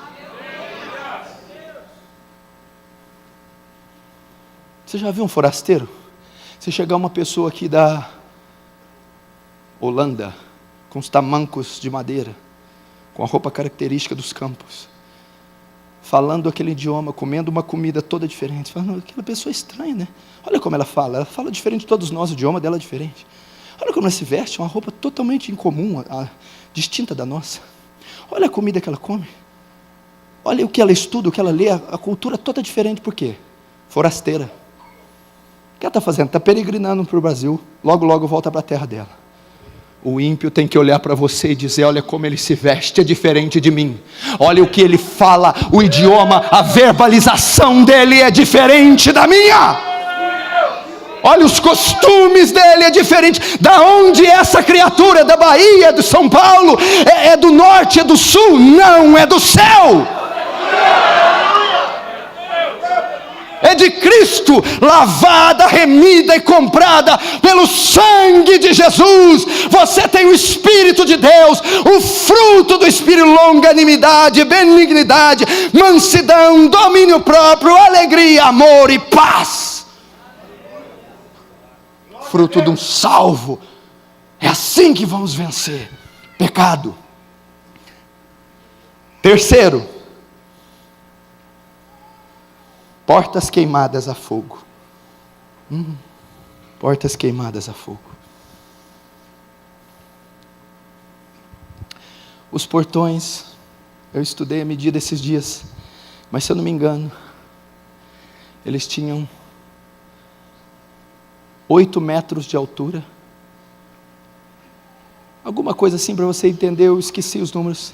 Você já viu um forasteiro? Se chegar uma pessoa aqui da Holanda, com os tamancos de madeira, com a roupa característica dos campos, falando aquele idioma, comendo uma comida toda diferente, falando, aquela pessoa é estranha, né? Olha como ela fala diferente de todos nós, o idioma dela é diferente. Olha como ela se veste, uma roupa totalmente incomum, distinta da nossa. Olha a comida que ela come, olha o que ela estuda, o que ela lê, a cultura toda diferente. Por quê? Forasteira. O que ela está fazendo? Está peregrinando para o Brasil, logo volta para a terra dela. O ímpio tem que olhar para você e dizer, olha como ele se veste, é diferente de mim. Olha o que ele fala, o idioma, a verbalização dele é diferente da minha. Olha os costumes dele, é diferente. Da onde é essa criatura? É da Bahia, é de São Paulo, é do norte, é do sul? Não, é do céu. É de Cristo, lavada, remida e comprada pelo sangue de Jesus. Você tem o Espírito de Deus, o fruto do Espírito: longanimidade, benignidade, mansidão, domínio próprio, alegria, amor e paz. Fruto de um salvo. É assim que vamos vencer pecado. Terceiro, portas queimadas a fogo. Portas queimadas a fogo. Os portões, eu estudei a medida esses dias, mas se eu não me engano, eles tinham 8 metros de altura. Alguma coisa assim para você entender, eu esqueci os números.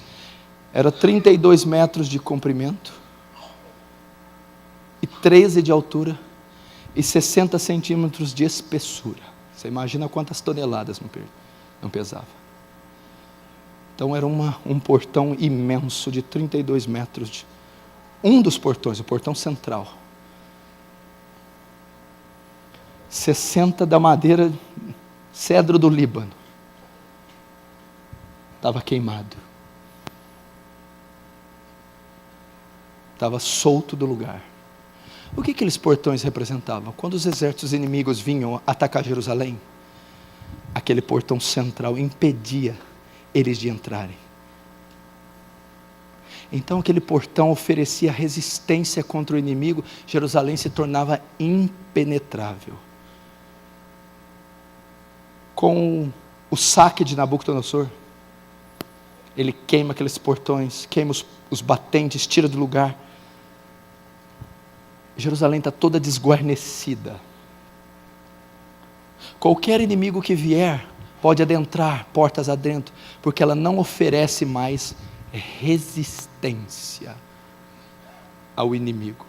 Era 32 metros de comprimento, e 13 de altura, e 60 centímetros de espessura. Você imagina quantas toneladas não pesava. Então era um portão imenso de 32 metros. Um dos portões, o portão central. 60 da madeira, cedro do Líbano. Estava queimado. Estava solto do lugar. O que aqueles portões representavam? Quando os exércitos inimigos vinham atacar Jerusalém, aquele portão central impedia eles de entrarem. Então aquele portão oferecia resistência contra o inimigo. Jerusalém se tornava impenetrável. Com o saque de Nabucodonosor, ele queima aqueles portões, queima os batentes, tira do lugar. Jerusalém está toda desguarnecida. Qualquer inimigo que vier pode adentrar portas adentro, porque ela não oferece mais resistência ao inimigo.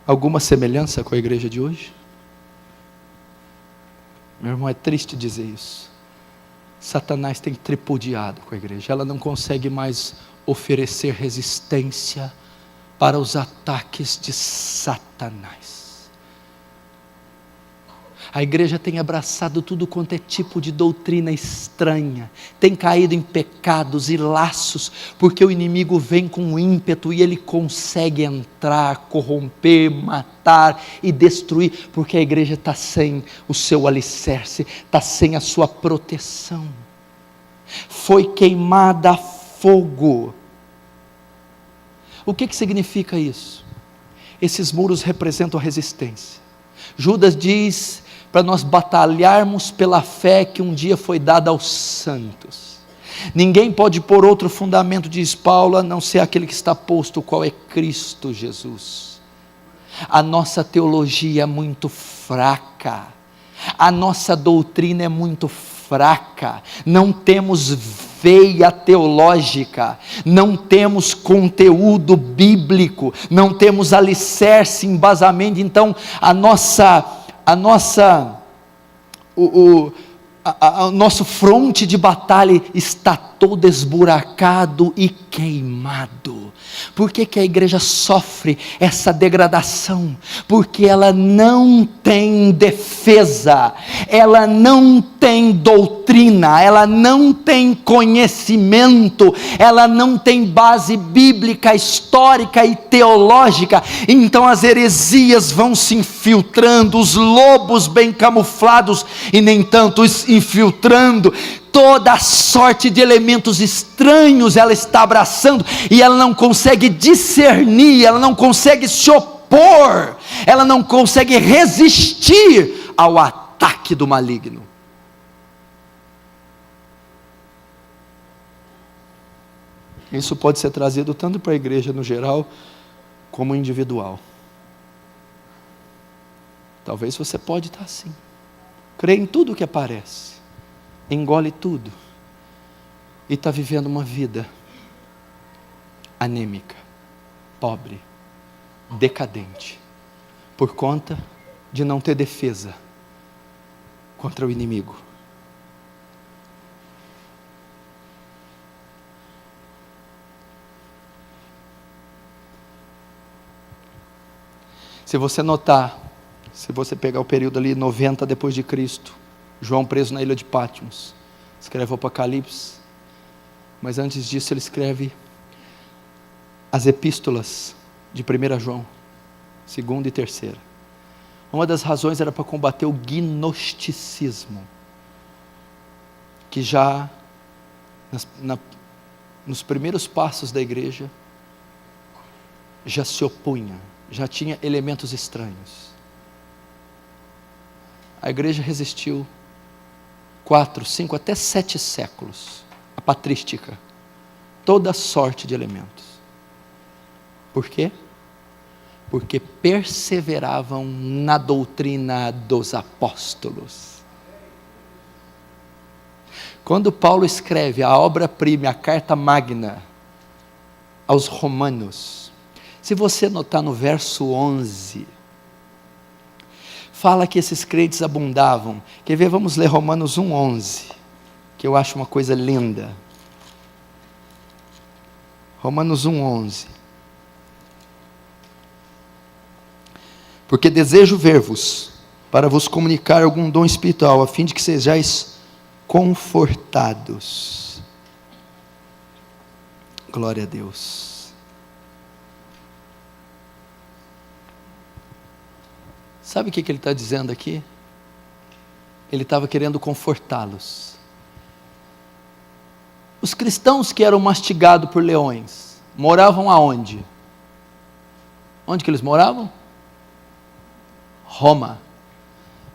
alguma semelhança com a igreja de hoje? Meu irmão, é triste dizer isso. Satanás tem tripudiado com a igreja. Ela não consegue mais oferecer resistência para os ataques de Satanás. A igreja tem abraçado tudo quanto é tipo de doutrina estranha, tem caído em pecados e laços, porque o inimigo vem com ímpeto e ele consegue entrar, corromper, matar e destruir, porque a igreja está sem o seu alicerce, está sem a sua proteção, foi queimada a fogo. O que significa isso? Esses muros representam resistência. Judas diz para nós batalharmos pela fé que um dia foi dada aos santos. Ninguém pode pôr outro fundamento, diz Paulo, a não ser aquele que está posto, o qual é Cristo Jesus. A nossa teologia é muito fraca, a nossa doutrina é muito fraca, não temos veia teológica, não temos conteúdo bíblico, não temos alicerce, embasamento. Então o nosso fronte de batalha está todo esburacado e queimado. Por que a igreja sofre essa degradação? Porque ela não tem defesa, ela não tem doutrina, ela não tem conhecimento, ela não tem base bíblica, histórica e teológica. Então as heresias vão se infiltrando, os lobos bem camuflados e nem tanto infiltrando, toda sorte de elementos estranhos ela está abraçando, e ela não consegue discernir, ela não consegue se opor, ela não consegue resistir ao ataque do maligno. Isso pode ser trazido tanto para a igreja no geral, como individual. Talvez você pode estar assim, crê em tudo que aparece, engole tudo, e está vivendo uma vida anêmica, pobre, decadente, por conta de não ter defesa contra o inimigo. Se você notar, se você pegar o período ali 90 depois de Cristo, João preso na ilha de Patmos, escreve o Apocalipse, mas antes disso ele escreve as epístolas de 1 João, 2 e 3. Uma das razões era para combater o gnosticismo, que já nos primeiros passos da igreja já se opunha, já tinha elementos estranhos. A igreja resistiu 4, 5, até 7 séculos, a patrística, toda sorte de elementos. Por quê? Porque perseveravam na doutrina dos apóstolos. Quando Paulo escreve a obra-prima, a carta magna aos Romanos, se você notar no verso 11, fala que esses crentes abundavam. Quer ver? Vamos ler Romanos 1:11, que eu acho uma coisa linda. Romanos 1:11. Porque desejo ver-vos, para vos comunicar algum dom espiritual, a fim de que sejais confortados. Glória a Deus. Sabe o que ele está dizendo aqui? Ele estava querendo confortá-los. Os cristãos que eram mastigados por leões, moravam aonde? Onde que eles moravam? Roma.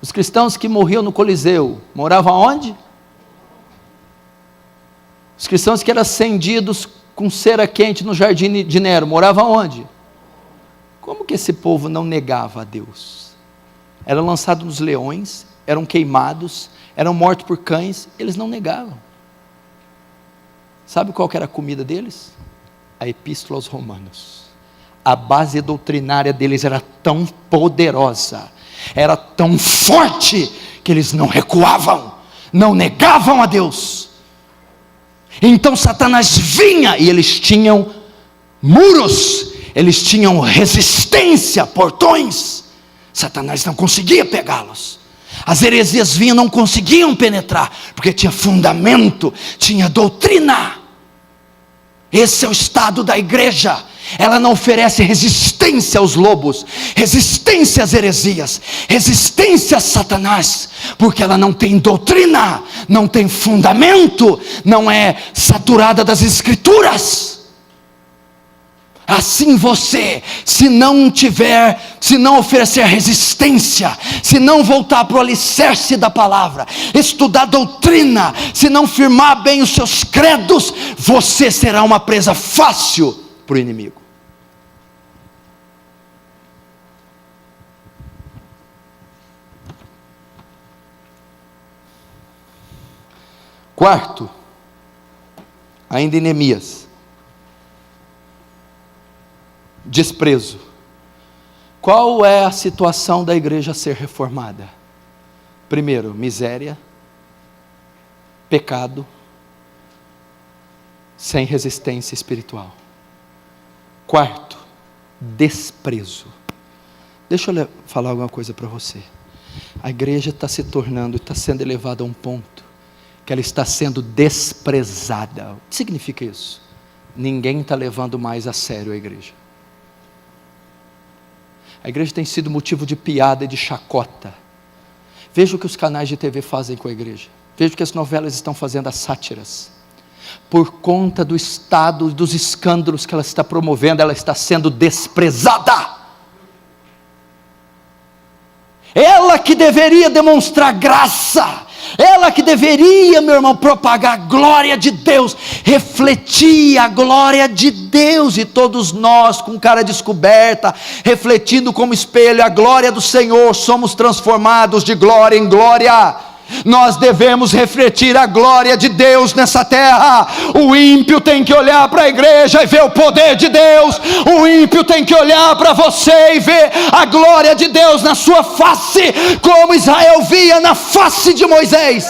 Os cristãos que morriam no Coliseu, moravam aonde? Os cristãos que eram acendidos com cera quente no jardim de Nero, moravam aonde? Como que esse povo não negava a Deus? Eram lançados nos leões, eram queimados, eram mortos por cães, eles não negavam. Sabe qual que era a comida deles? A epístola aos Romanos, A base doutrinária deles era tão poderosa, era tão forte, que eles não recuavam, não negavam a Deus. Então Satanás vinha, e eles tinham muros, eles tinham resistência, portões. Satanás não conseguia pegá-los. As heresias vinham, não conseguiam penetrar, porque tinha fundamento, tinha doutrina. Esse é o estado da igreja. Ela não oferece resistência aos lobos, resistência às heresias, resistência a Satanás, porque ela não tem doutrina, não tem fundamento, não é saturada das escrituras. Assim você, se não oferecer resistência, se não voltar para o alicerce da palavra, estudar doutrina, se não firmar bem os seus credos, você será uma presa fácil para o inimigo. Quarto, ainda em Neemias, desprezo. Qual é a situação da igreja a ser reformada? Primeiro, miséria, pecado, sem resistência espiritual. Quarto, desprezo. Deixa eu falar alguma coisa para você. A igreja está se tornando, está sendo elevada a um ponto que ela está sendo desprezada. O que significa isso? Ninguém está levando mais a sério a igreja. A igreja tem sido motivo de piada e de chacota. Veja o que os canais de TV fazem com a igreja. Veja o que as novelas estão fazendo, as sátiras. Por conta do estado, dos escândalos que ela está promovendo, ela está sendo desprezada. Ela que deveria demonstrar graça, ela que deveria, meu irmão, propagar a glória de Deus, refletir a glória de Deus, e todos nós com cara descoberta, refletindo como espelho a glória do Senhor, somos transformados de glória em glória. Nós devemos refletir a glória de Deus nessa terra. O ímpio tem que olhar para a igreja e ver o poder de Deus. O ímpio tem que olhar para você e ver a glória de Deus na sua face, como Israel via na face de Moisés.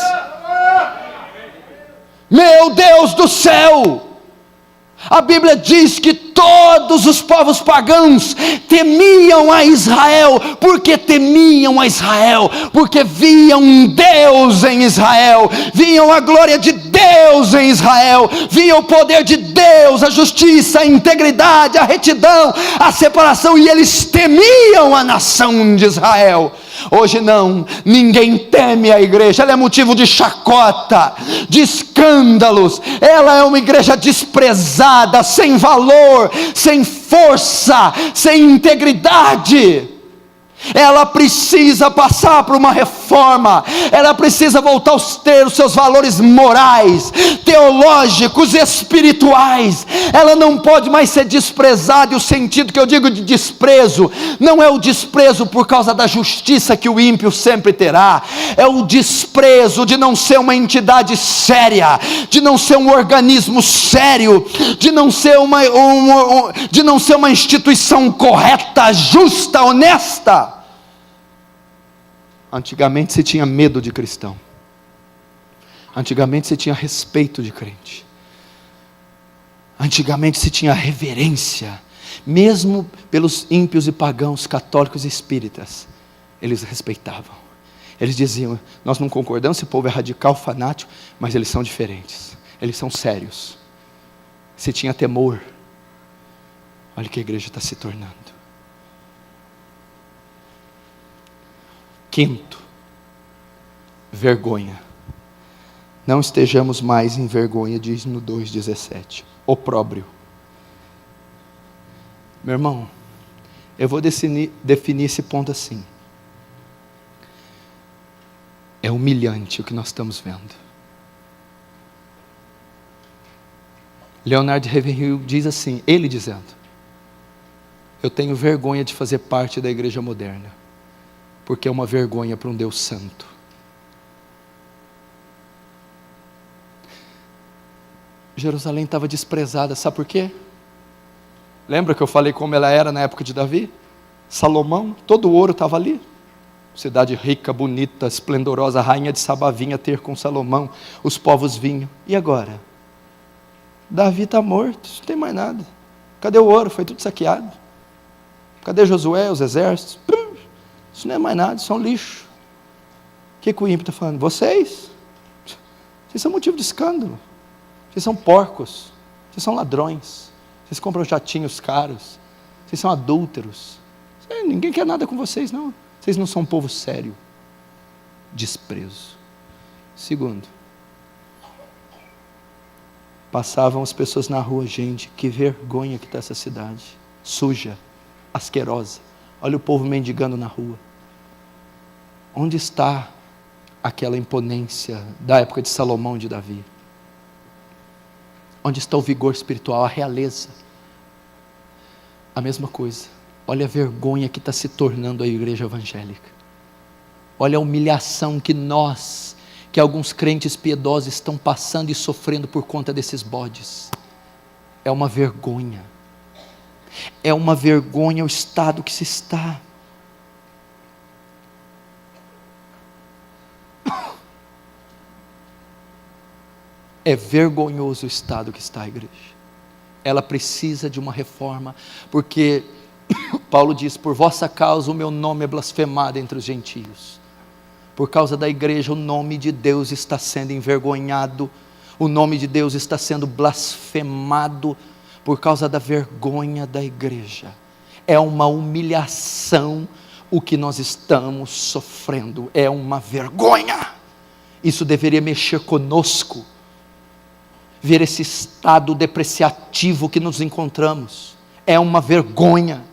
Meu Deus do céu! A Bíblia diz que todos os povos pagãos temiam a Israel. Por que temiam a Israel? Porque viam um Deus em Israel, viam a glória de Deus em Israel, viam o poder de Deus, a justiça, a integridade, a retidão, a separação, e eles temiam a nação de Israel. Hoje não, ninguém teme a igreja, ela é motivo de chacota, de escândalos, ela é uma igreja desprezada, sem valor, sem força, sem integridade. Ela precisa passar por uma reforma, ela precisa voltar a ter os seus valores morais, teológicos, espirituais. Ela não pode mais ser desprezada, e o sentido que eu digo de desprezo, não é o desprezo por causa da justiça que o ímpio sempre terá, é o desprezo de não ser uma entidade séria, de não ser um organismo sério, de não ser uma instituição correta, justa, honesta. Antigamente se tinha medo de cristão, antigamente se tinha respeito de crente, antigamente se tinha reverência, mesmo pelos ímpios e pagãos, católicos e espíritas, eles respeitavam, eles diziam: nós não concordamos, esse povo é radical, fanático, mas eles são diferentes, eles são sérios. Se tinha temor. Olha o que a igreja está se tornando. Quinto, vergonha. Não estejamos mais em vergonha, diz no 2,17. Opróbrio. Meu irmão, eu vou definir esse ponto assim. É humilhante o que nós estamos vendo. Leonard Ravenhill diz assim, ele dizendo: eu tenho vergonha de fazer parte da igreja moderna, porque é uma vergonha para um Deus santo. Jerusalém estava desprezada, sabe por quê? Lembra que eu falei como ela era na época de Davi? Salomão, todo o ouro estava ali. Cidade rica, bonita, esplendorosa, a rainha de Sabá vinha ter com Salomão, os povos vinham. E agora? Davi está morto, não tem mais nada. Cadê o ouro? Foi tudo saqueado. Cadê Josué, os exércitos? Isso não é mais nada, isso é um lixo. O que o ímpio está falando? Vocês são motivo de escândalo. Vocês são porcos. Vocês são ladrões. Vocês compram jatinhos caros. Vocês são adúlteros. Ninguém quer nada com vocês, não. Vocês não são um povo sério. Desprezo. Segundo, passavam as pessoas na rua, gente, que vergonha que está essa cidade. Suja, asquerosa. Olha o povo mendigando na rua. Onde está aquela imponência da época de Salomão e de Davi? Onde está o vigor espiritual, a realeza? A mesma coisa. Olha a vergonha que está se tornando a igreja evangélica. Olha a humilhação que alguns crentes piedosos estão passando e sofrendo por conta desses bodes. É uma vergonha. É uma vergonha o estado que se está. É vergonhoso o estado que está a igreja. Ela precisa de uma reforma, porque Paulo diz, por vossa causa o meu nome é blasfemado entre os gentios. Por causa da igreja o nome de Deus está sendo envergonhado, o nome de Deus está sendo blasfemado, por causa da vergonha da igreja. É uma humilhação o que nós estamos sofrendo, é uma vergonha. Isso deveria mexer conosco, ver esse estado depreciativo que nos encontramos, é uma vergonha.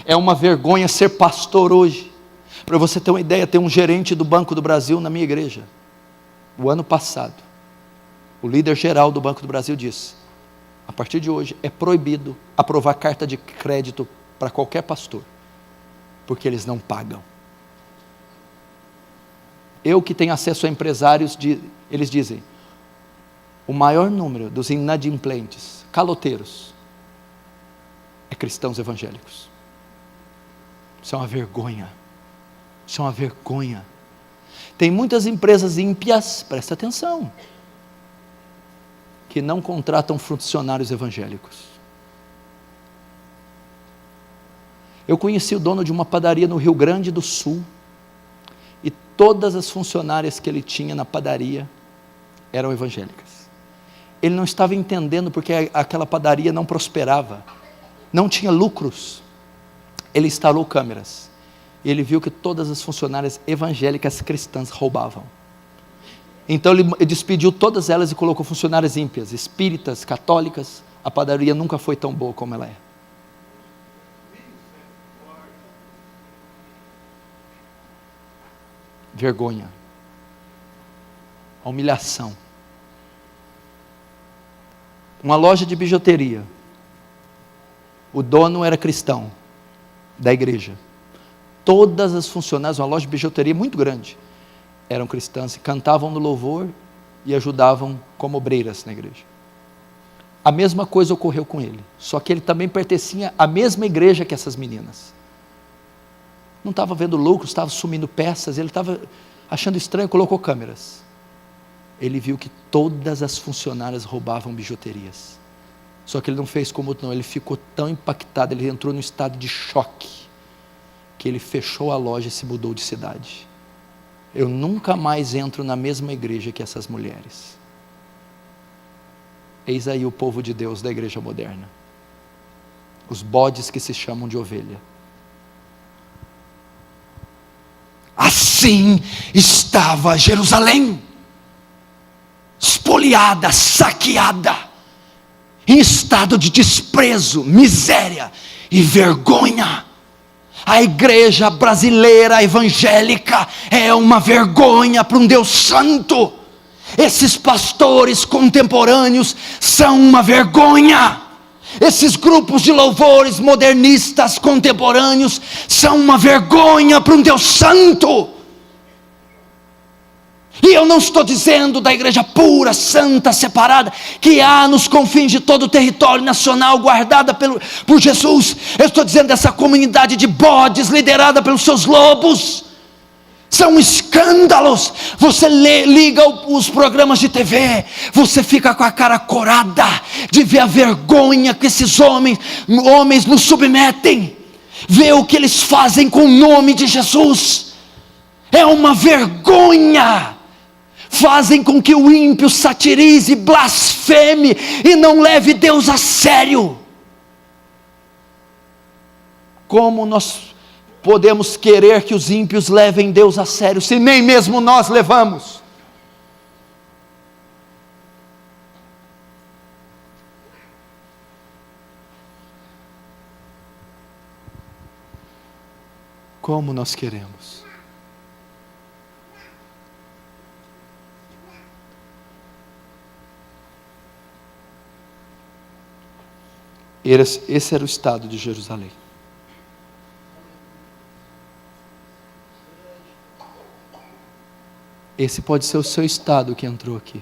É uma vergonha ser pastor hoje. Para você ter uma ideia, tem um gerente do Banco do Brasil na minha igreja. O ano passado, o líder geral do Banco do Brasil disse, a partir de hoje é proibido aprovar carta de crédito para qualquer pastor, porque eles não pagam. Eu que tenho acesso a empresários, eles dizem, o maior número dos inadimplentes, caloteiros, é cristãos evangélicos. Isso é uma vergonha. Isso é uma vergonha. Tem muitas empresas ímpias, presta atenção, que não contratam funcionários evangélicos. Eu conheci o dono de uma padaria no Rio Grande do Sul, e todas as funcionárias que ele tinha na padaria eram evangélicas. Ele não estava entendendo porque aquela padaria não prosperava, não tinha lucros. Ele instalou câmeras, e ele viu que todas as funcionárias evangélicas cristãs roubavam. Então ele despediu todas elas e colocou funcionárias ímpias, espíritas, católicas. A padaria nunca foi tão boa como ela é. Vergonha, a humilhação. Uma loja de bijuteria, o dono era cristão, da igreja. Todas as funcionárias, uma loja de bijuteria muito grande, eram cristãs, cantavam no louvor e ajudavam como obreiras na igreja. A mesma coisa ocorreu com ele, só que ele também pertencia à mesma igreja que essas meninas. Não estava vendo lucro, estava sumindo peças, ele estava achando estranho, colocou câmeras. Ele viu que todas as funcionárias roubavam bijuterias. Só que ele não fez como outro, não. Ele ficou tão impactado, ele entrou num estado de choque, que ele fechou a loja e se mudou de cidade. Eu nunca mais entro na mesma igreja que essas mulheres. Eis aí o povo de Deus da igreja moderna. Os bodes que se chamam de ovelha. Assim estava Jerusalém, espoliada, saqueada, em estado de desprezo, miséria e vergonha. A igreja brasileira evangélica é uma vergonha para um Deus santo. Esses pastores contemporâneos são uma vergonha. Esses grupos de louvores modernistas contemporâneos são uma vergonha para um Deus santo. E eu não estou dizendo da igreja pura, santa, separada, que há nos confins de todo o território nacional, guardada por Jesus. Eu estou dizendo dessa comunidade de bodes, liderada pelos seus lobos. São escândalos. Você liga os programas de TV, você fica com a cara corada, de ver a vergonha que esses homens nos submetem, ver o que eles fazem com o nome de Jesus. É uma vergonha. Fazem com que o ímpio satirize, blasfeme e não leve Deus a sério. Como nós podemos querer que os ímpios levem Deus a sério, se nem mesmo nós levamos? Como nós queremos? Esse era o estado de Jerusalém. Esse pode ser o seu estado que entrou aqui.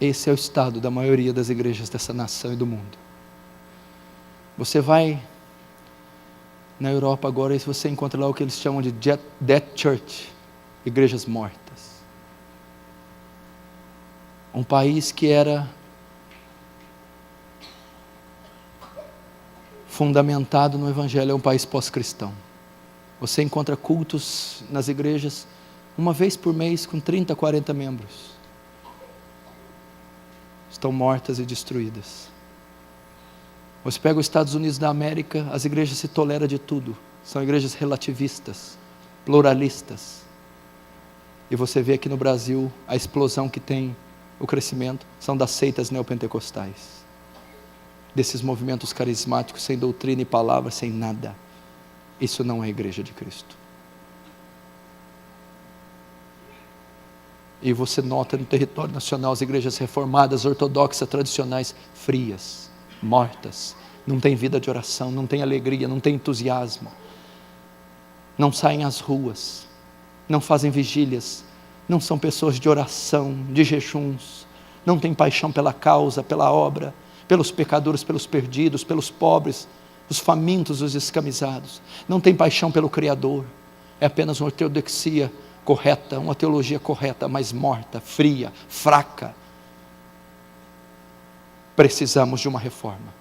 Esse é o estado da maioria das igrejas dessa nação e do mundo. Você vai na Europa agora e você encontra lá o que eles chamam de dead church, igrejas mortas. Um país que era fundamentado no Evangelho, é um país pós-cristão. Você encontra cultos nas igrejas uma vez por mês com 30, 40 membros. Estão mortas e destruídas. Você pega os Estados Unidos da América, as igrejas se toleram de tudo. São igrejas relativistas, pluralistas. E você vê aqui no Brasil a explosão que tem, o crescimento, são das seitas neopentecostais. Desses movimentos carismáticos, sem doutrina e palavra, sem nada. Isso não é a igreja de Cristo. E você nota no território nacional as igrejas reformadas, ortodoxas, tradicionais, frias, mortas, não tem vida de oração, não tem alegria, não tem entusiasmo, não saem às ruas, não fazem vigílias, não são pessoas de oração, de jejuns, não tem paixão pela causa, pela obra, pelos pecadores, pelos perdidos, pelos pobres, os famintos, os escamizados, não tem paixão pelo Criador, é apenas uma ortodoxia correta, uma teologia correta, mas morta, fria, fraca. Precisamos de uma reforma.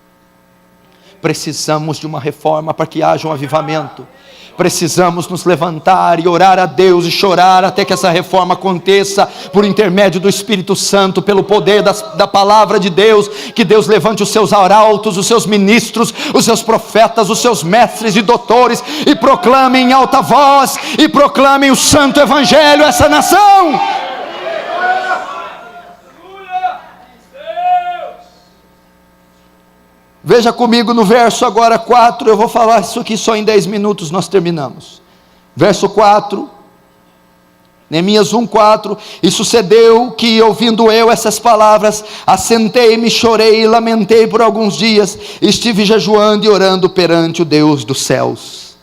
Precisamos de uma reforma para que haja um avivamento. Precisamos nos levantar e orar a Deus e chorar até que essa reforma aconteça por intermédio do Espírito Santo, pelo poder da palavra de Deus, que Deus levante os seus arautos, os seus ministros, os seus profetas, os seus mestres e doutores, e proclamem em alta voz, e proclamem o santo evangelho a essa nação. Veja comigo no verso agora 4, eu vou falar isso aqui só em 10 minutos, nós terminamos. Verso 4, Neemias 1:4, e sucedeu que, ouvindo eu essas palavras, assentei-me, chorei e lamentei por alguns dias, estive jejuando e orando perante o Deus dos céus.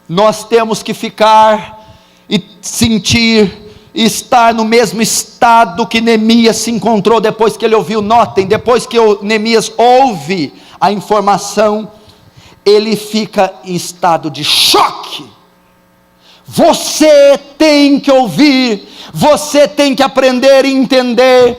Nós temos que ficar e sentir, e estar no mesmo estado que Neemias se encontrou depois que ele ouviu. Notem, depois que Neemias ouve a informação, ele fica em estado de choque. Você tem que ouvir, você tem que aprender e entender,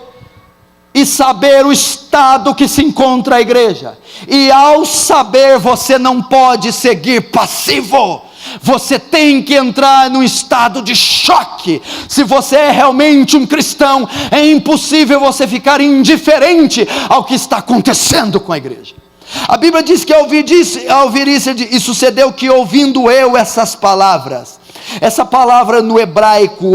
e saber o estado que se encontra a igreja, e ao saber, você não pode seguir passivo, você tem que entrar num estado de choque. Se você é realmente um cristão, é impossível você ficar indiferente ao que está acontecendo com a igreja. A Bíblia diz que ao ouvir isso, e sucedeu que, ouvindo eu essas palavras, essa palavra no hebraico,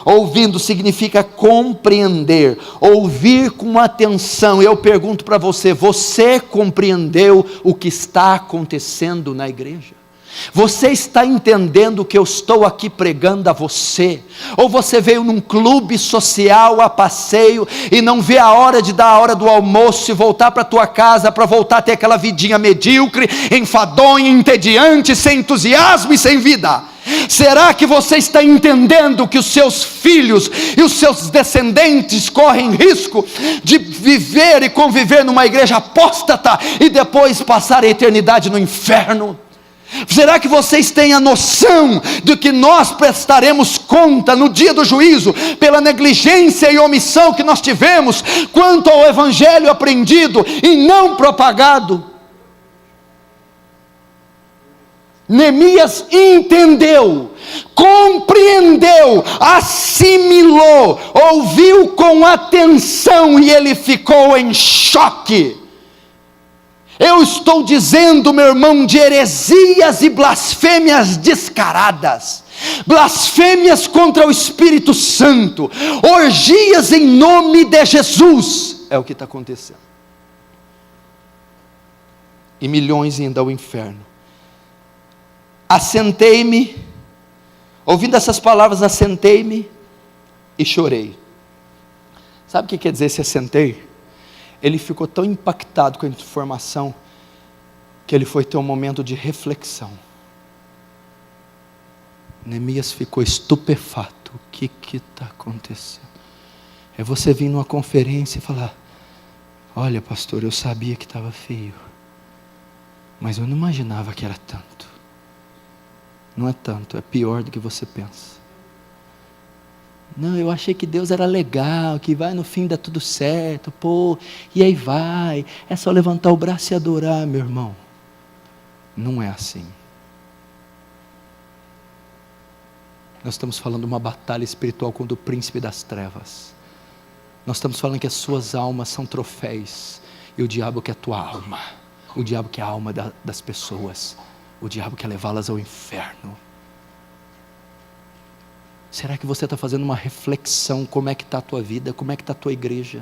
ouvindo significa compreender, ouvir com atenção. Eu pergunto para você, você compreendeu o que está acontecendo na igreja? Você está entendendo o que eu estou aqui pregando a você? Ou você veio num clube social a passeio e não vê a hora de dar a hora do almoço e voltar para a tua casa, para voltar a ter aquela vidinha medíocre, enfadonha, entediante, sem entusiasmo e sem vida? Será que você está entendendo que os seus filhos e os seus descendentes correm risco de viver e conviver numa igreja apóstata e depois passar a eternidade no inferno? Será que vocês têm a noção de que nós prestaremos conta no dia do juízo pela negligência e omissão que nós tivemos quanto ao evangelho aprendido e não propagado? Neemias entendeu, compreendeu, assimilou, ouviu com atenção e ele ficou em choque. Eu estou dizendo, meu irmão, de heresias e blasfêmias descaradas, blasfêmias contra o Espírito Santo, orgias em nome de Jesus, é o que está acontecendo. E milhões indo ao inferno. Assentei-me, ouvindo essas palavras, assentei-me e chorei. Sabe o que quer dizer se assentei? Ele ficou tão impactado com a informação, que ele foi ter um momento de reflexão. Neemias ficou estupefato. O que está acontecendo? É você vir numa conferência e falar: olha pastor, eu sabia que estava feio, mas eu não imaginava que era tanto. Não é tanto, é pior do que você pensa. Não, eu achei que Deus era legal, que vai no fim dar tudo certo, pô, e aí vai, é só levantar o braço e adorar, meu irmão. Não é assim. Nós estamos falando de uma batalha espiritual contra o príncipe das trevas. Nós estamos falando que as suas almas são troféus, e o diabo quer a tua alma, o diabo quer a alma das pessoas, o diabo quer levá-las ao inferno. Será que você está fazendo uma reflexão? Como é que está a tua vida? Como é que está a tua igreja?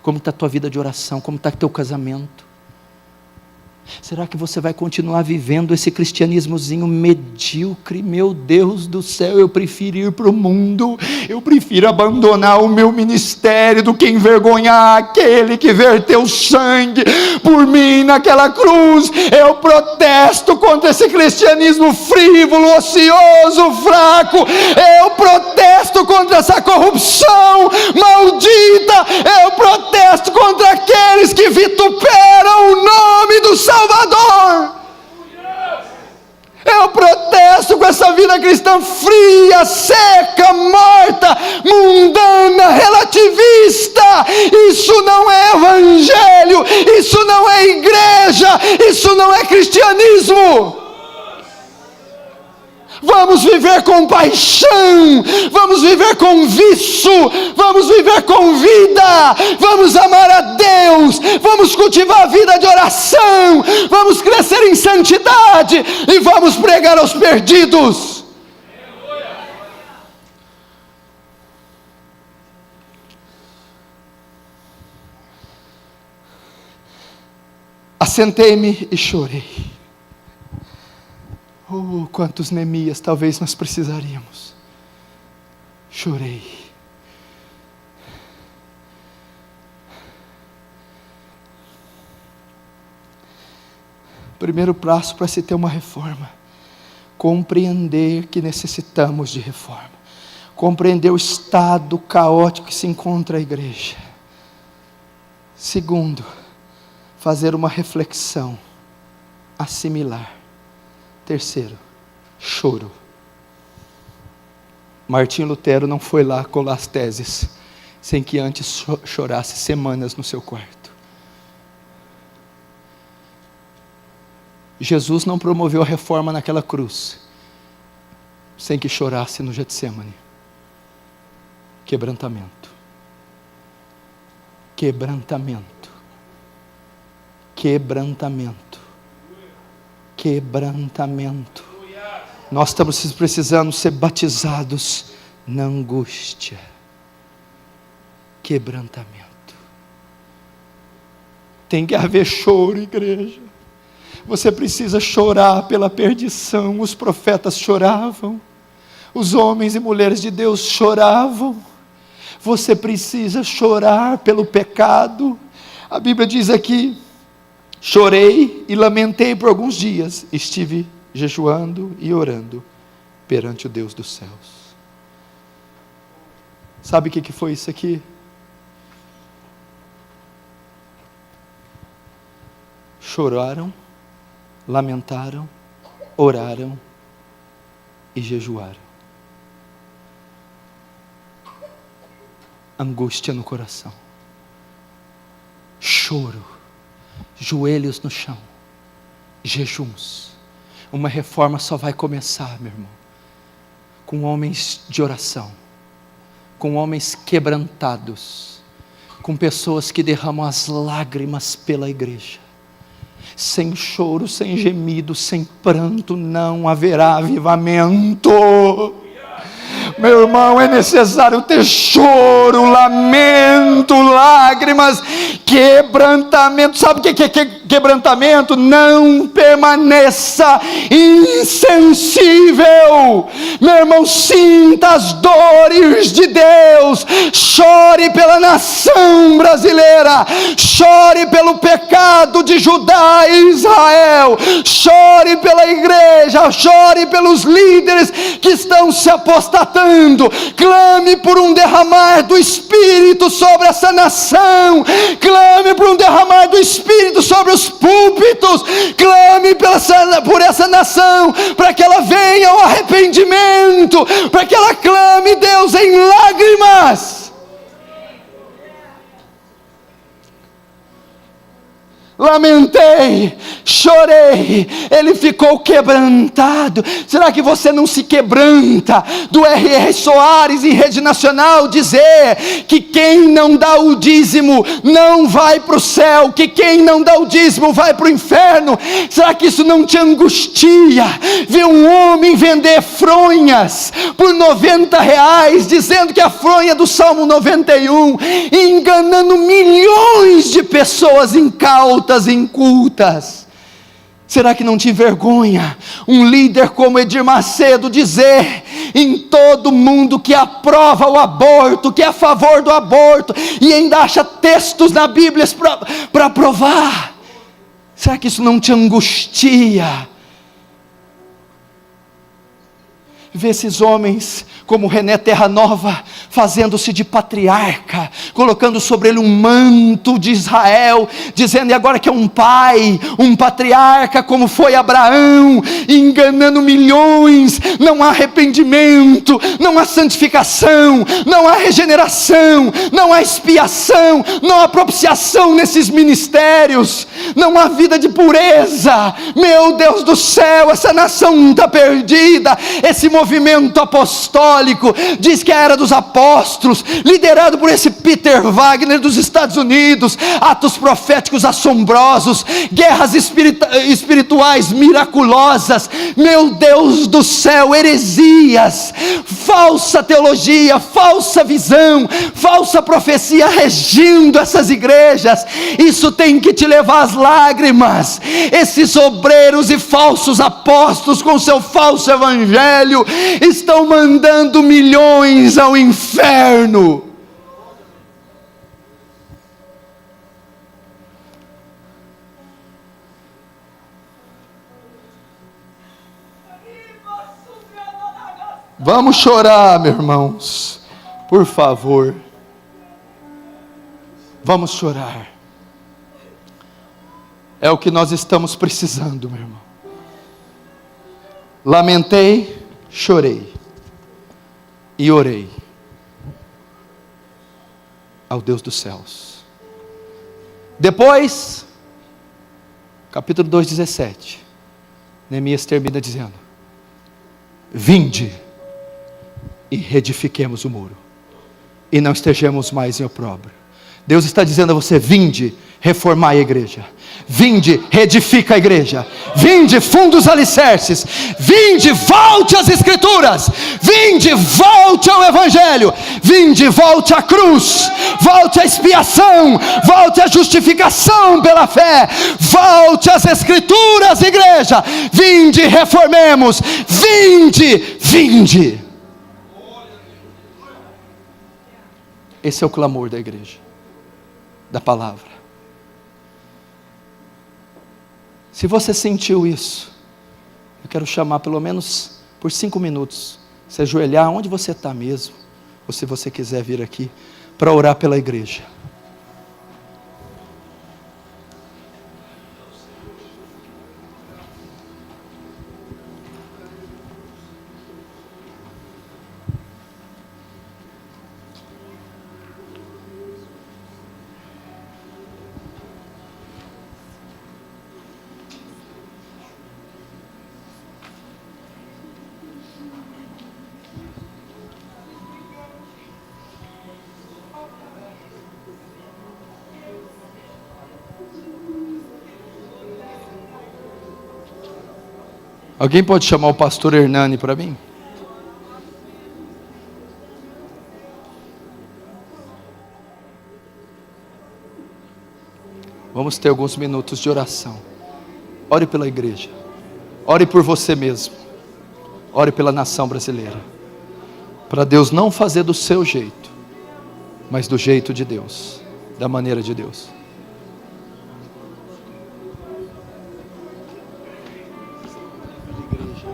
Como está a tua vida de oração? Como está o teu casamento? Será que você vai continuar vivendo esse cristianismozinho medíocre? Meu Deus do céu, eu prefiro ir para o mundo, eu prefiro abandonar o meu ministério do que envergonhar aquele que verteu sangue por mim naquela cruz. Eu protesto contra esse cristianismo frívolo, ocioso, fraco. Eu protesto contra essa corrupção maldita. Eu protesto contra aqueles que vituperam o nome do Salvador. Eu protesto com essa vida cristã fria, seca, morta, mundana, relativista. Isso não é evangelho, isso não é igreja, isso não é cristianismo. Vamos viver com paixão, vamos viver com vício, vamos viver com vida, vamos amar a Deus, vamos cultivar a vida de oração, vamos crescer em santidade e vamos pregar aos perdidos. Assentei-me e chorei. Oh, quantos Neemias talvez nós precisaríamos. Chorei. Primeiro passo para se ter uma reforma: compreender que necessitamos de reforma, compreender o estado caótico que se encontra a igreja. Segundo, fazer uma reflexão, assimilar. Terceiro, choro. Martinho Lutero não foi lá colar as teses sem que antes chorasse semanas no seu quarto. Jesus não promoveu a reforma naquela cruz sem que chorasse no Getsemane. Quebrantamento. Quebrantamento. Quebrantamento. Quebrantamento. Nós estamos precisando ser batizados na angústia. Quebrantamento. Tem que haver choro, igreja. Você precisa chorar pela perdição. Os profetas choravam, os homens e mulheres de Deus choravam. Você precisa chorar pelo pecado. A Bíblia diz aqui: chorei e lamentei por alguns dias, estive jejuando e orando perante o Deus dos céus. Sabe o que foi isso aqui? Choraram, lamentaram, oraram e jejuaram. Angústia no coração, choro, joelhos no chão, jejuns. Uma reforma só vai começar, meu irmão, com homens de oração, com homens quebrantados, com pessoas que derramam as lágrimas pela igreja. Sem choro, sem gemido, sem pranto, não haverá avivamento. Meu irmão, é necessário ter choro, lamento, lágrimas, quebrantamento. Sabe o que é quebrantamento? Não permaneça insensível. Meu irmão, sinta as dores de Deus. Chore pela nação brasileira, chore pelo pecado de Judá e Israel, chore pela igreja, chore pelos líderes que estão se apostatando. Clame por um derramar do Espírito sobre essa nação. Clame por um derramar do Espírito sobre os púlpitos. Clame por essa nação, para que ela venha ao arrependimento, para que ela clame Deus em lágrimas. Lamentei, chorei, ele ficou quebrantado. Será que você não se quebranta do R.R. Soares em rede nacional dizer que quem não dá o dízimo não vai para o céu, que quem não dá o dízimo vai para o inferno? Será que isso não te angustia? Ver um homem vender fronhas por R$90, dizendo que a fronha do Salmo 91, enganando milhões de pessoas incautas, incultas. Será que não te envergonha um líder como Edir Macedo dizer em todo mundo que aprova o aborto, que é a favor do aborto, e ainda acha textos na Bíblia para provar? Será que isso não te angustia? Ver esses homens como René Terra Nova, fazendo-se de patriarca, colocando sobre ele um manto de Israel, dizendo: e agora que é um pai, um patriarca, como foi Abraão, enganando milhões. Não há arrependimento, não há santificação, não há regeneração, não há expiação, não há propiciação nesses ministérios, não há vida de pureza. Meu Deus do céu, essa nação está perdida. Esse movimento apostólico diz que a era dos apóstolos, liderado por esse Peter Wagner dos Estados Unidos, atos proféticos assombrosos, guerras espirituais miraculosas, meu Deus do céu, heresias, falsa teologia, falsa visão, falsa profecia regindo essas igrejas. Isso tem que te levar às lágrimas. Esses obreiros e falsos apóstolos com seu falso evangelho estão mandando milhões ao inferno. Vamos chorar, meus irmãos, por favor. Vamos chorar. É o que nós estamos precisando, meu irmão. Lamentei, chorei e orei ao Deus dos céus. Depois, capítulo 2:17, Neemias termina dizendo: vinde e reedifiquemos o muro, e não estejamos mais em opróbrio. Deus está dizendo a você: vinde reformar a igreja, vinde, reedifica a igreja, vinde, funda os alicerces, vinde, volte às escrituras, vinde, volte ao evangelho, vinde, volte à cruz, volte à expiação, volte à justificação pela fé, volte às escrituras, igreja, vinde, reformemos, vinde, vinde. Esse é o clamor da igreja, da palavra. Se você sentiu isso, eu quero chamar pelo menos por 5 minutos, se ajoelhar onde você está mesmo, ou se você quiser vir aqui, para orar pela igreja. Alguém pode chamar o pastor Hernani para mim? Vamos ter alguns minutos de oração. Ore pela igreja. Ore por você mesmo. Ore pela nação brasileira. Para Deus não fazer do seu jeito, mas do jeito de Deus, da maneira de Deus. Igreja.